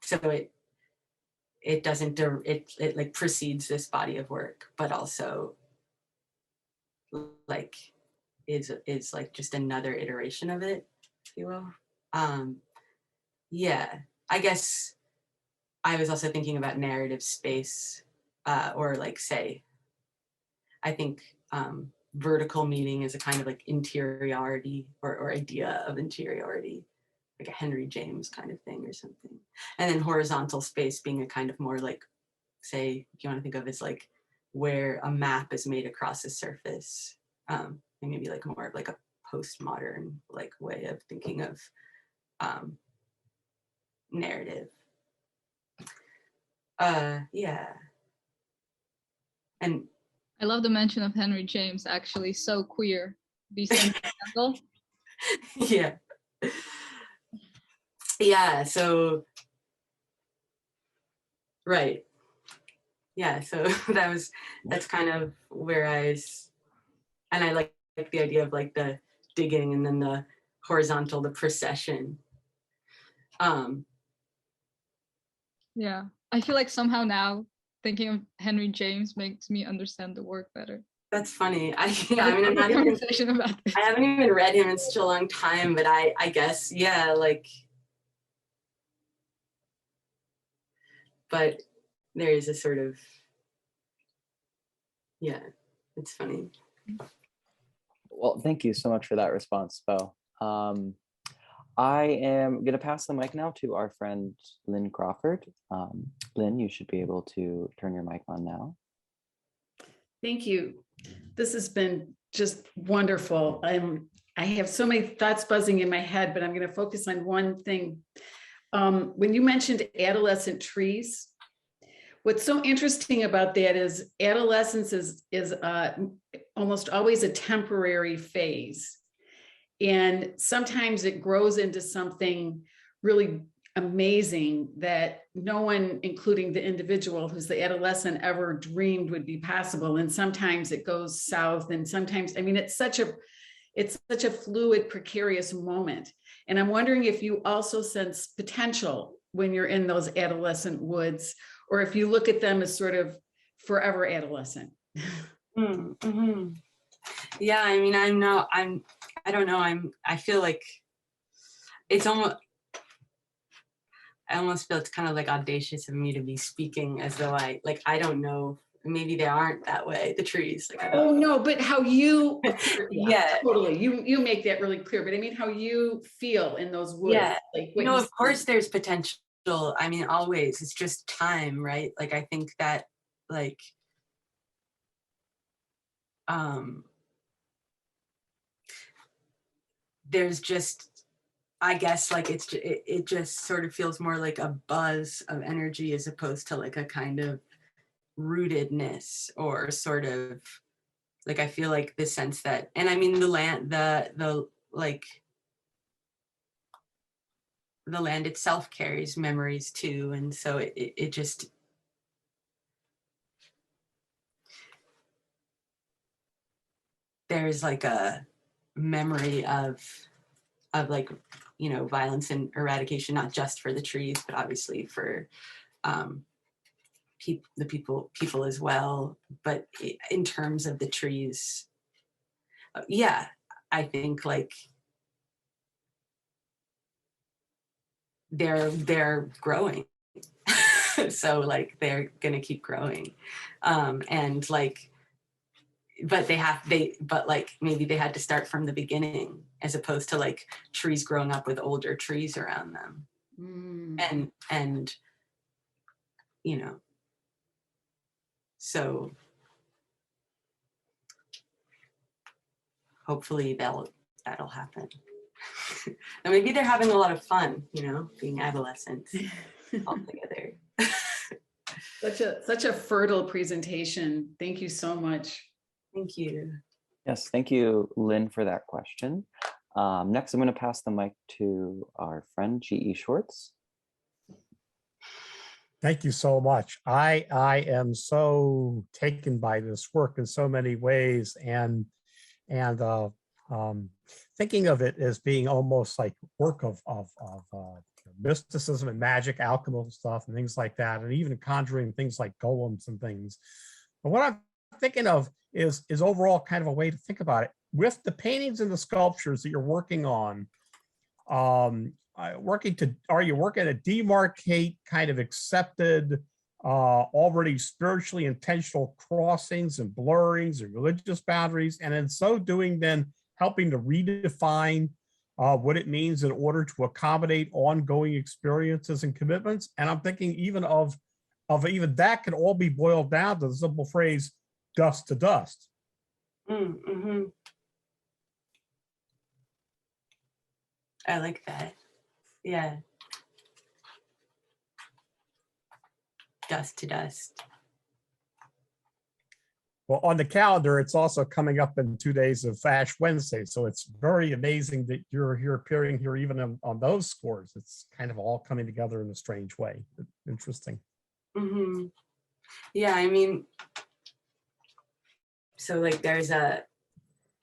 so it doesn't it like precedes this body of work, but also like is like just another iteration of it, if you will. Yeah, I guess I was also thinking about narrative space, or like say, I think vertical meaning is a kind of like interiority or idea of interiority, like a Henry James kind of thing or something. And then horizontal space being a kind of more like, say, if you want to think of it as like where a map is made across a surface, and maybe like more of like a postmodern like way of thinking of narrative. Yeah. And I love the mention of Henry James, actually, so queer. Decent handle. Yeah. Yeah, so, right. Yeah, so that's kind of where I was, and I like the idea of like the digging and then the horizontal, the procession. Yeah, I feel like somehow now thinking of Henry James makes me understand the work better. That's funny. I mean, I'm not even, about this. I haven't even read him in such a long time, but I guess, yeah, like, but there is a sort of, yeah, it's funny. Well, thank you so much for that response, Beau. I am going to pass the mic now to our friend Lynn Crawford. Lynn, you should be able to turn your mic on now. Thank you. This has been just wonderful. I have so many thoughts buzzing in my head, but I'm going to focus on one thing. When you mentioned adolescent trees, what's so interesting about that is adolescence is almost always a temporary phase. And sometimes it grows into something really amazing that no one, including the individual who's the adolescent, ever dreamed would be possible. And sometimes it goes south, and sometimes, I mean, it's such a fluid, precarious moment. And I'm wondering if you also sense potential when you're in those adolescent woods, or if you look at them as sort of forever adolescent. Mm-hmm. Yeah, I mean, I don't know, I feel like it's almost, I almost feel it's kind of like audacious of me to be speaking as though I don't know, maybe they aren't that way, the trees. Like, oh no, but how you, yeah, totally, you make that really clear, but I mean, how you feel in those woods. Yeah, like no, of course there's potential. I mean, always, it's just time, right? Like, I think that, like, there's just, I guess, like, it just sort of feels more like a buzz of energy as opposed to like a kind of rootedness, or sort of like, I feel like the sense that, and I mean, the land, the like, the land itself carries memories too, and so it just, there's like a memory of like, you know, violence and eradication, not just for the trees, but obviously for the people as well. But in terms of the trees, yeah, I think like they're growing. So like they're gonna keep growing, and like, but like maybe they had to start from the beginning as opposed to like trees growing up with older trees around them. And you know, so hopefully that'll happen. And maybe they're having a lot of fun, you know, being adolescents all together. Such a fertile presentation. Thank you so much. Thank you. Yes, thank you, Lynn, for that question. Next, I'm going to pass the mic to our friend G.E. Schwartz. Thank you so much. I am so taken by this work in so many ways, and thinking of it as being almost like work of mysticism and magic, alchemical stuff and things like that, and even conjuring things like golems and things. But what I'm thinking of is overall kind of a way to think about it. With the paintings and the sculptures that you're working on, are you working to demarcate kind of accepted, already spiritually intentional crossings and blurrings and religious boundaries, and in so doing then helping to redefine what it means in order to accommodate ongoing experiences and commitments? And I'm thinking even of even that can all be boiled down to the simple phrase, dust to dust. Mm-hmm. I like that. Yeah. Dust to dust. Well, on the calendar, it's also coming up in 2 days of Ash Wednesday. So it's very amazing that you're here appearing here even on those scores. It's kind of all coming together in a strange way. Interesting. Mm-hmm. Yeah, I mean, so like there's I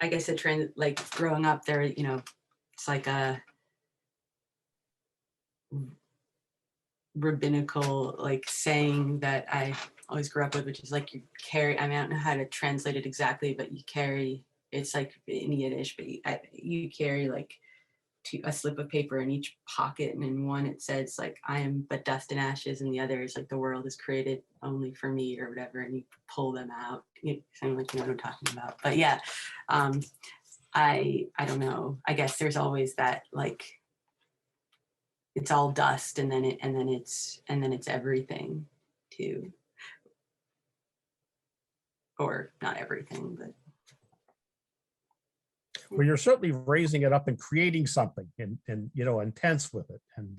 guess a trend, like growing up there, you know, it's like a rabbinical like saying that I always grew up with, which is like you carry, I mean, I don't know how to translate it exactly, but you carry, it's like in Yiddish, but you carry like a slip of paper in each pocket, and in one it says like I am but dust and ashes, and the other is like the world is created only for me or whatever, and you pull them out. You sound like you know what I'm talking about. But yeah, I don't know, I guess there's always that like it's all dust and then it's everything too, or not everything, but well, you're certainly raising it up and creating something and you know, intense with it. And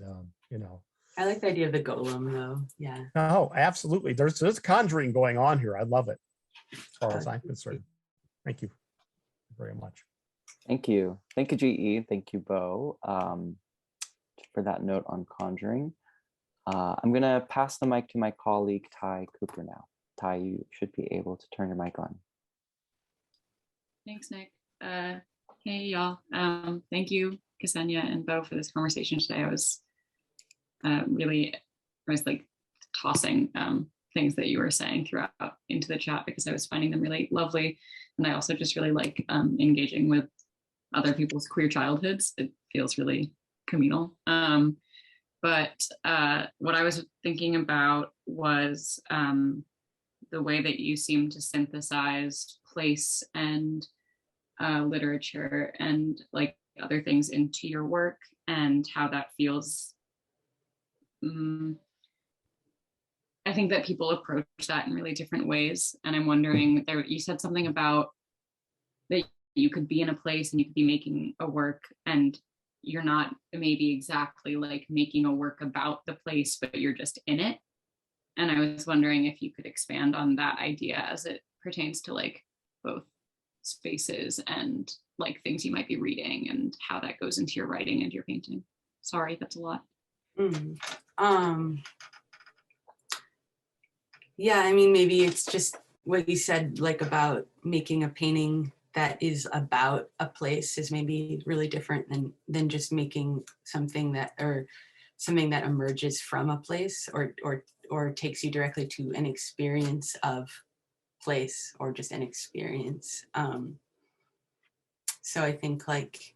you know, I like the idea of the golem though. Yeah. Oh, absolutely. There's conjuring going on here. I love it as far as I'm concerned. Thank you very much. Thank you. Thank you, GE. Thank you, Beau, for that note on conjuring. I'm going to pass the mic to my colleague, Ty Cooper now. Ty, you should be able to turn your mic on. Thanks, Nick. Hey, y'all. Thank you, Ksenia and Beau, for this conversation today. I was like tossing things that you were saying throughout into the chat because I was finding them really lovely. And I also just really like engaging with other people's queer childhoods. It feels really communal. But what I was thinking about was the way that you seem to synthesize place and literature and like other things into your work, and how that feels. I think that people approach that in really different ways. And I'm wondering, you said something about that you could be in a place and you could be making a work and you're not maybe exactly like making a work about the place, but you're just in it. And I was wondering if you could expand on that idea as it pertains to like both spaces and like things you might be reading and how that goes into your writing and your painting. Sorry, that's a lot. Yeah, I mean, maybe it's just what you said, like about making a painting that is about a place is maybe really different than just making something that emerges from a place or takes you directly to an experience of place or just an experience. So I think like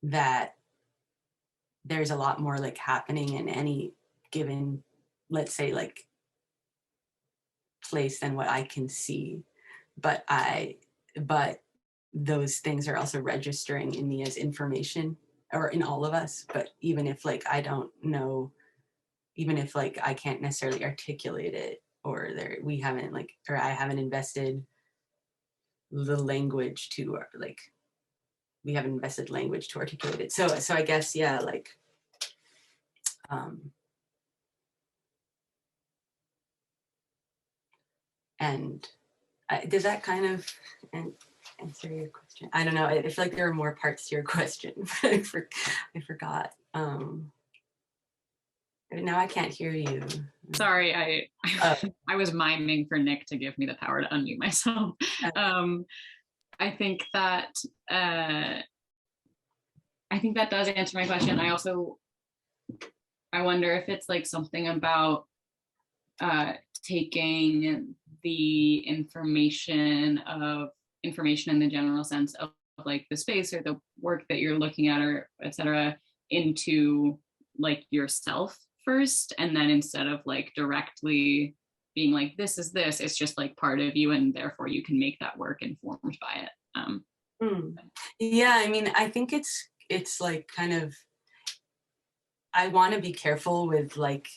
that there's a lot more like happening in any given, let's say, like place than what I can see. But those things are also registering in me as information, or in all of us. But even if like I don't know, even if like I can't necessarily articulate it, or we haven't like, or I haven't invested the language to, or like we haven't invested language to articulate it. So I guess, yeah, like and does that kind of answer your question? I don't know. I feel like there are more parts to your question, but I forgot. Now I can't hear you. Sorry, I was miming for Nick to give me the power to unmute myself. I think that does answer my question. I wonder if it's like something about taking the information in the general sense of like the space or the work that you're looking at, or etc., into like yourself first, and then instead of like directly being like this is this, it's just like part of you, and therefore you can make that work informed by it. Yeah, I mean, I think it's like kind of, I want to be careful with like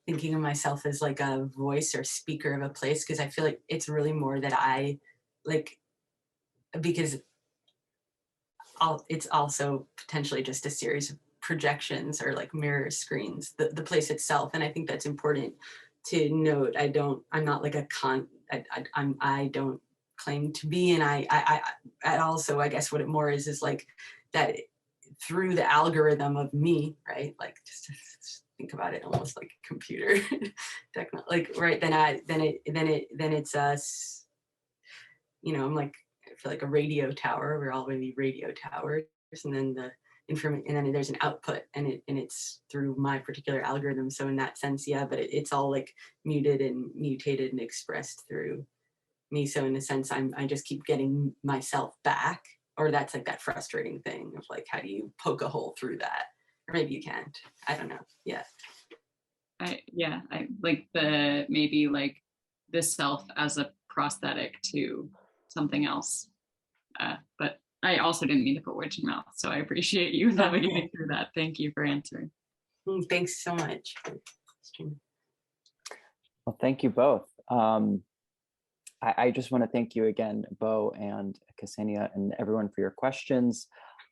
thinking of myself as like a voice or speaker of a place, because I feel like it's really more that I like, because it's also potentially just a series of projections or like mirror screens, the place itself. And I think that's important to note. I'm not like I don't claim to be, and I also, I guess what it more is like that through the algorithm of me, right? Like just think about it almost like a computer, like, right? Then it's us, you know, I'm like, I feel like a radio tower. We're all going to be radio towers, and then the information, and then there's an output, and it's through my particular algorithm. So in that sense, yeah, but it's all like muted and mutated and expressed through me. So in a sense, I just keep getting myself back, or that's like that frustrating thing of like, how do you poke a hole through that? Or maybe you can't. I don't know. Yeah. I like maybe like the self as a prosthetic to something else. But I also didn't mean to put words in your mouth, so I appreciate you navigating through that. Thank you for answering. Thanks so much. Well, thank you both. I just want to thank you again, Beaux and Ksenia, and everyone for your questions.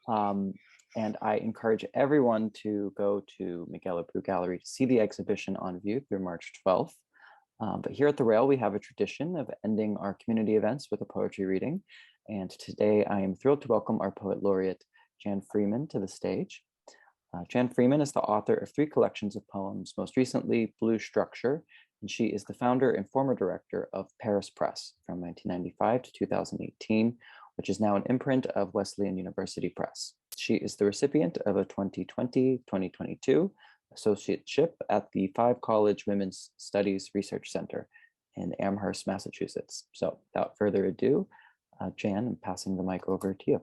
And I encourage everyone to go to Miguel Abreu Gallery to see the exhibition on view through March 12th. But here at the Rail, we have a tradition of ending our community events with a poetry reading. And today I am thrilled to welcome our poet laureate, Jan Freeman, to the stage. Jan Freeman is the author of 3 collections of poems, most recently Blue Structure, and she is the founder and former director of Paris Press from 1995 to 2018, which is now an imprint of Wesleyan University Press. She is the recipient of a 2020-2022 associateship at the 5 College Women's Studies Research Center in Amherst, Massachusetts. So without further ado, Jan, I'm passing the mic over to you.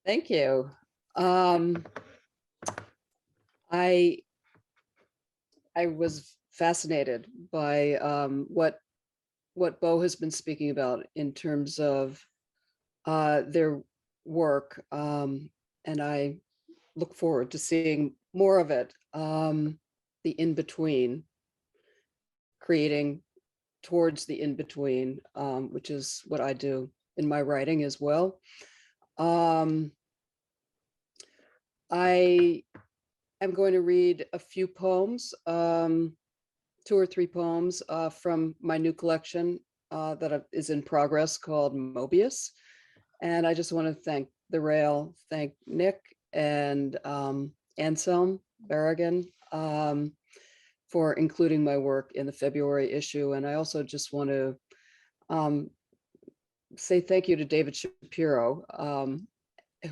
Thank you. I was fascinated by what Beaux has been speaking about in terms of their work, and I look forward to seeing more of it. The in-between, creating towards the in-between, which is what I do in my writing as well. I am going to read a few poems, 2 or 3 poems from my new collection that is in progress called Mobius. And I just want to thank the Rail, thank Nick and Anselm Berrigan for including my work in the February issue. And I also just want to say thank you to David Shapiro,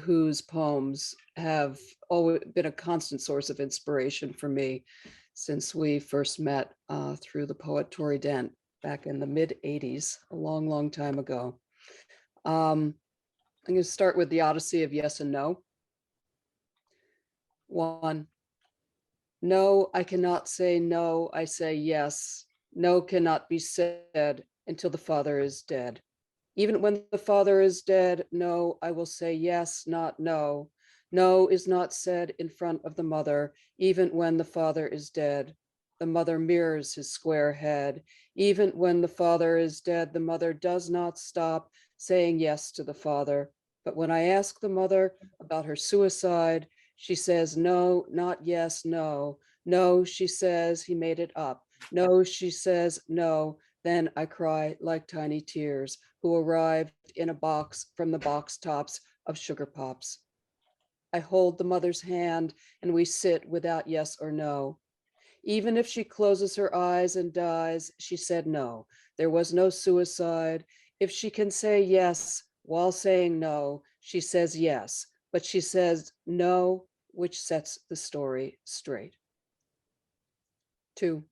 whose poems have always been a constant source of inspiration for me since we first met through the poet Tory Dent back in the mid-'80s, a long, long time ago. I'm going to start with the Odyssey of yes and no. 1. No, I cannot say no, I say yes. No cannot be said until the father is dead. Even when the father is dead, no, I will say yes, not no. No is not said in front of the mother, even when the father is dead. The mother mirrors his square head. Even when the father is dead, the mother does not stop saying yes to the father. But when I ask the mother about her suicide, she says, no, not yes, no. No, she says, he made it up. No, she says, no. Then I cry like tiny tears, who arrived in a box from the box tops of sugar pops. I hold the mother's hand and we sit without yes or no. Even if she closes her eyes and dies, she said no. There was no suicide. If she can say yes while saying no, she says yes, but she says no, which sets the story straight. 2.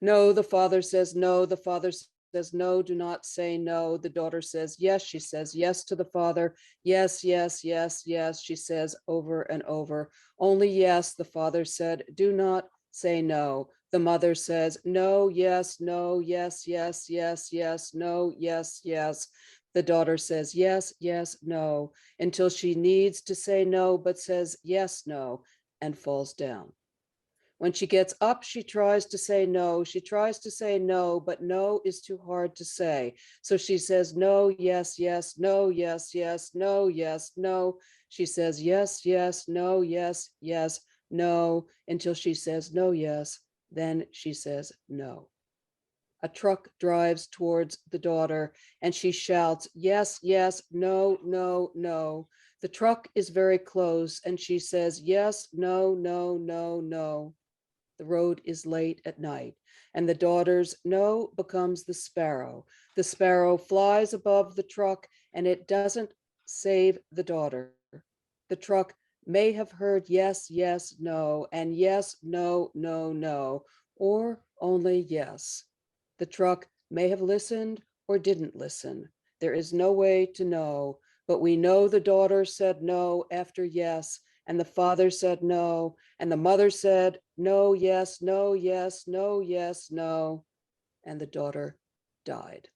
No, the father says no. The father says no, do not say no. The daughter says yes. She says yes to the father. Yes, yes, yes, yes, she says over and over. Only yes, the father said, do not say no. The mother says no, yes, no, yes, yes, yes, yes, no, yes, yes. The daughter says yes, yes, no, until she needs to say no, but says yes, no, and falls down. When she gets up, she tries to say no. She tries to say no, but no is too hard to say. So she says no, yes, yes, no, yes, yes, no, yes, no. She says yes, yes, no, yes, yes, no, until she says no, yes. Then she says no. A truck drives towards the daughter and she shouts, yes, yes, no, no, no. The truck is very close and she says, yes, no, no, no, no. The road is late at night, and the daughter's no becomes the sparrow. The sparrow flies above the truck, and it doesn't save the daughter. The truck may have heard yes, yes, no, and yes, no, no, no, or only yes. The truck may have listened or didn't listen. There is no way to know, but we know the daughter said no after yes, and the father said no, and the mother said no, yes, no, yes, no, yes, no, and the daughter died.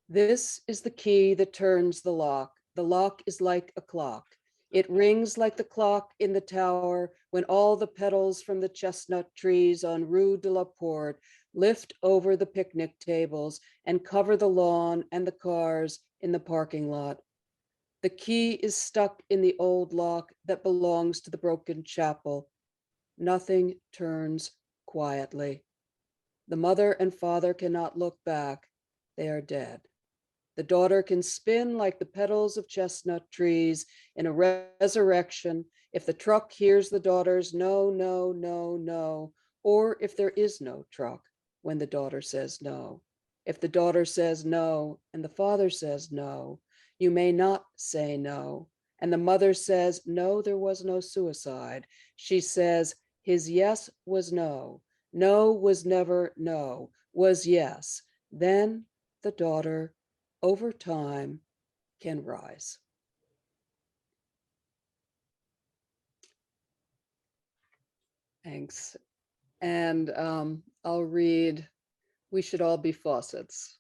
This is the key that turns the lock. The lock is like a clock. It rings like the clock in the tower when all the petals from the chestnut trees on Rue de la Porte lift over the picnic tables and cover the lawn and the cars in the parking lot. The key is stuck in the old lock that belongs to the broken chapel. Nothing turns quietly. The mother and father cannot look back. They are dead. The daughter can spin like the petals of chestnut trees in a resurrection if the truck hears the daughter's no, no, no, no, or if there is no truck when the daughter says no. If the daughter says no and the father says no, you may not say no. And the mother says, no, there was no suicide. She says, his yes was no. No was never no, was yes. Then the daughter, over time, can rise. Thanks. And I'll read, we should all be faucets.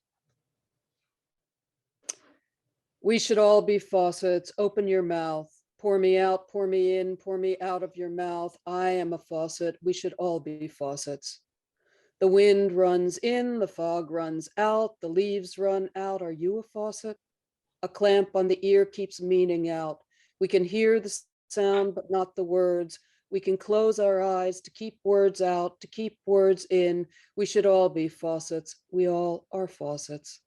We should all be faucets. Open your mouth. Pour me out, pour me in, pour me out of your mouth. I am a faucet. We should all be faucets. The wind runs in, the fog runs out, the leaves run out. Are you a faucet? A clamp on the ear keeps meaning out. We can hear the sound, but not the words. We can close our eyes to keep words out, to keep words in. We should all be faucets. We all are faucets.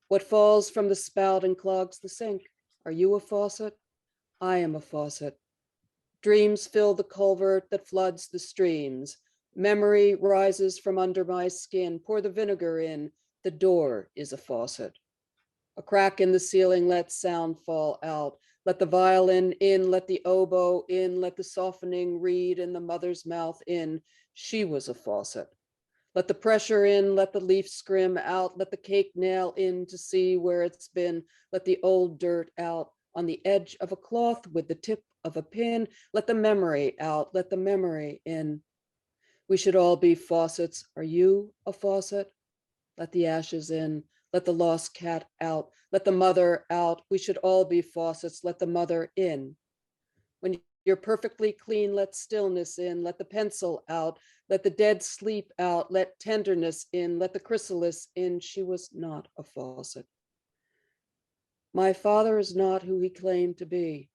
What falls from the spout and clogs the sink? Are you a faucet? I am a faucet. Dreams fill the culvert that floods the streams. Memory rises from under my skin. Pour the vinegar in. The door is a faucet. A crack in the ceiling lets sound fall out. Let the violin in, let the oboe in, let the softening reed in the mother's mouth in. She was a faucet. Let the pressure in, let the leaf scrim out, let the cake nail in to see where it's been, let the old dirt out on the edge of a cloth with the tip of a pin, let the memory out, let the memory in. We should all be faucets. Are you a faucet? Let the ashes in, let the lost cat out, let the mother out. We should all be faucets. Let the mother in. When you're perfectly clean, let stillness in, let the pencil out, let the dead sleep out, let tenderness in, let the chrysalis in. She was not a faucet. My father is not who he claimed to be.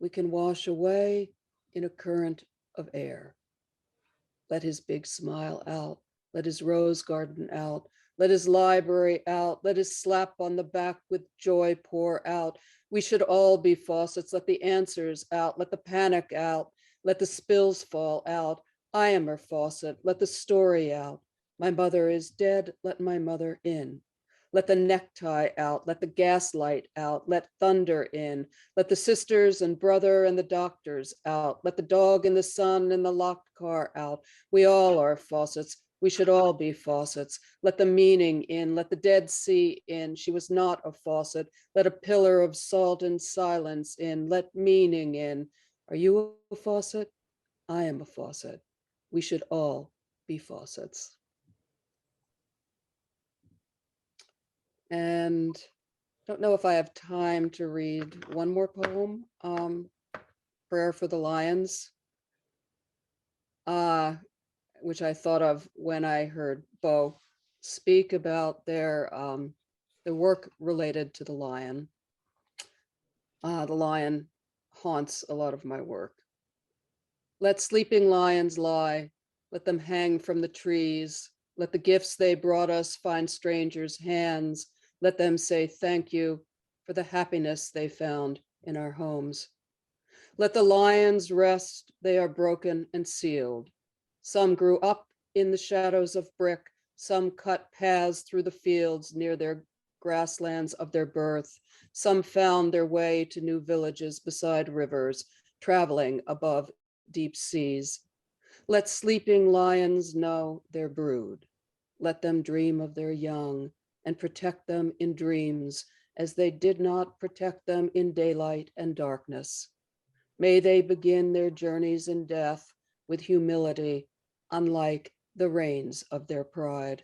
We can wash away in a current of air. Let his big smile out, let his rose garden out, let his library out, let his slap on the back with joy pour out. We should all be faucets. Let the answers out, let the panic out, let the spills fall out. I am her faucet. Let the story out. My mother is dead. Let my mother in. Let the necktie out. Let the gaslight out. Let thunder in. Let the sisters and brother and the doctors out. Let the dog and the sun and the locked car out. We all are faucets. We should all be faucets. Let the meaning in. Let the Dead Sea in. She was not a faucet. Let a pillar of salt and silence in. Let meaning in. Are you a faucet? I am a faucet. We should all be faucets. And I don't know if I have time to read one more poem, Prayer for the Lions, which I thought of when I heard Beaux speak about their work related to the lion. The lion haunts a lot of my work. Let sleeping lions lie, let them hang from the trees, let the gifts they brought us find strangers' hands, let them say thank you for the happiness they found in our homes. Let the lions rest, they are broken and sealed. Some grew up in the shadows of brick, some cut paths through the fields near their grasslands of their birth. Some found their way to new villages beside rivers, traveling above deep seas. Let sleeping lions know their brood. Let them dream of their young and protect them in dreams as they did not protect them in daylight and darkness. May they begin their journeys in death with humility, unlike the reins of their pride.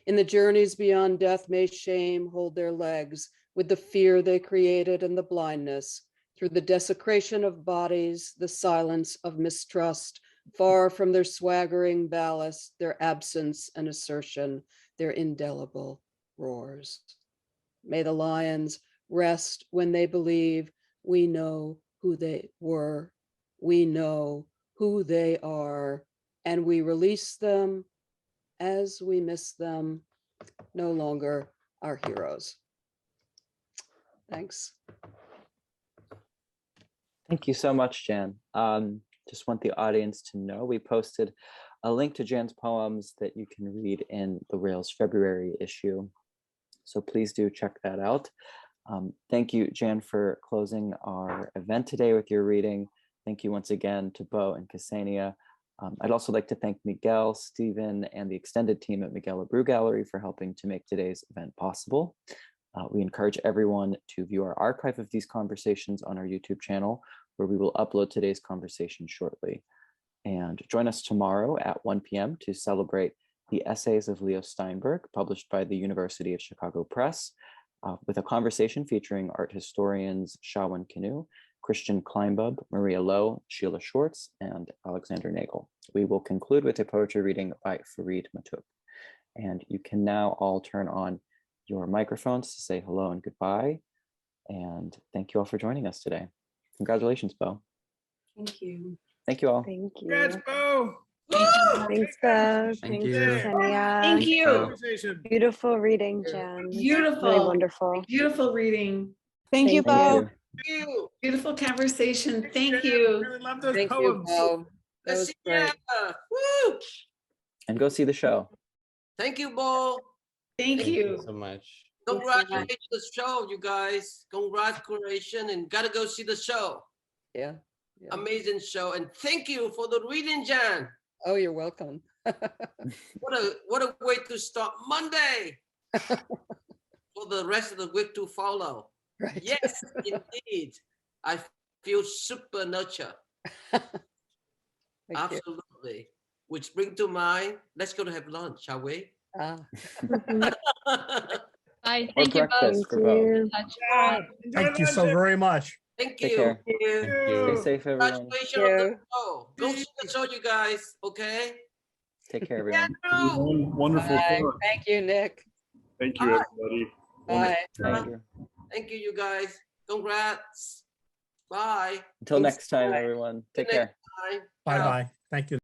In the journeys beyond death, may shame hold their legs with the fear they created and the blindness, through the desecration of bodies, the silence of mistrust, far from their swaggering ballast, their absence and assertion, their indelible roars. May the lions rest when they believe we know who they were, we know who they are, and we release them as we miss them, no longer our heroes. Thanks. Thank you so much, Jan. Just want the audience to know we posted a link to Jan's poems that you can read in the Rails February issue. So please do check that out. Thank you, Jan, for closing our event today with your reading. Thank you once again to Beaux and Ksenia. I'd also like to thank Miguel, Stephen, and the extended team at Miguel Abreu Gallery for helping to make today's event possible. We encourage everyone to view our archive of these conversations on our YouTube channel, where we will upload today's conversation shortly. And join us tomorrow at 1 p.m. to celebrate the essays of Leo Steinberg, published by the University of Chicago Press, with a conversation featuring art historians Shawan Kanu, Christian Kleinbub, Maria Lowe, Sheila Schwartz, and Alexander Nagel. We will conclude with a poetry reading by Farid Matuk. And you can now all turn on your microphones to say hello and goodbye. And thank you all for joining us today. Congratulations, Beaux. Thank you. Thank you all. Thank you. Congrats, Beaux. Thanks, Beaux. Thank Thanks, you. Ksenia. Thank you. Conversation. Beautiful reading, Jan. Beautiful. Really wonderful. Beautiful reading. Thank you, Thank Beaux. Thank you. Beautiful conversation. Thank Jan, you. Really love those Thank you, poems. Beaux. That was great. Woo! And go see the show. Thank you, Beaux. Thank you. so much. Thanks so much. Congratulations to the show, you guys. Congrats, Curation, and gotta go see the show. Yeah. Amazing show. And thank you for the reading, Jan. Oh, you're welcome. What a way to start Monday for the rest of the week to follow. Right. Yes, indeed. I feel super nurtured. Thank you. Absolutely. Which brings to mind, let's go to have lunch, shall we? Ah. Bye. Or Thank you both. breakfast for both. In touch. Yeah, thank you so very much. Thank Take you. care. Thank Stay safe, everyone. Congratulations Thank on the you. show. Go see the show, you guys. Okay. Take care, Yeah, everyone. no. Wonderful Bye. talk. Thank you, Nick. Thank you, everybody. Bye. Andrew. Thank you, you guys. Congrats. Bye. Until next time, Bye. everyone. Take Good care. next time. Bye Ciao. bye. Thank you.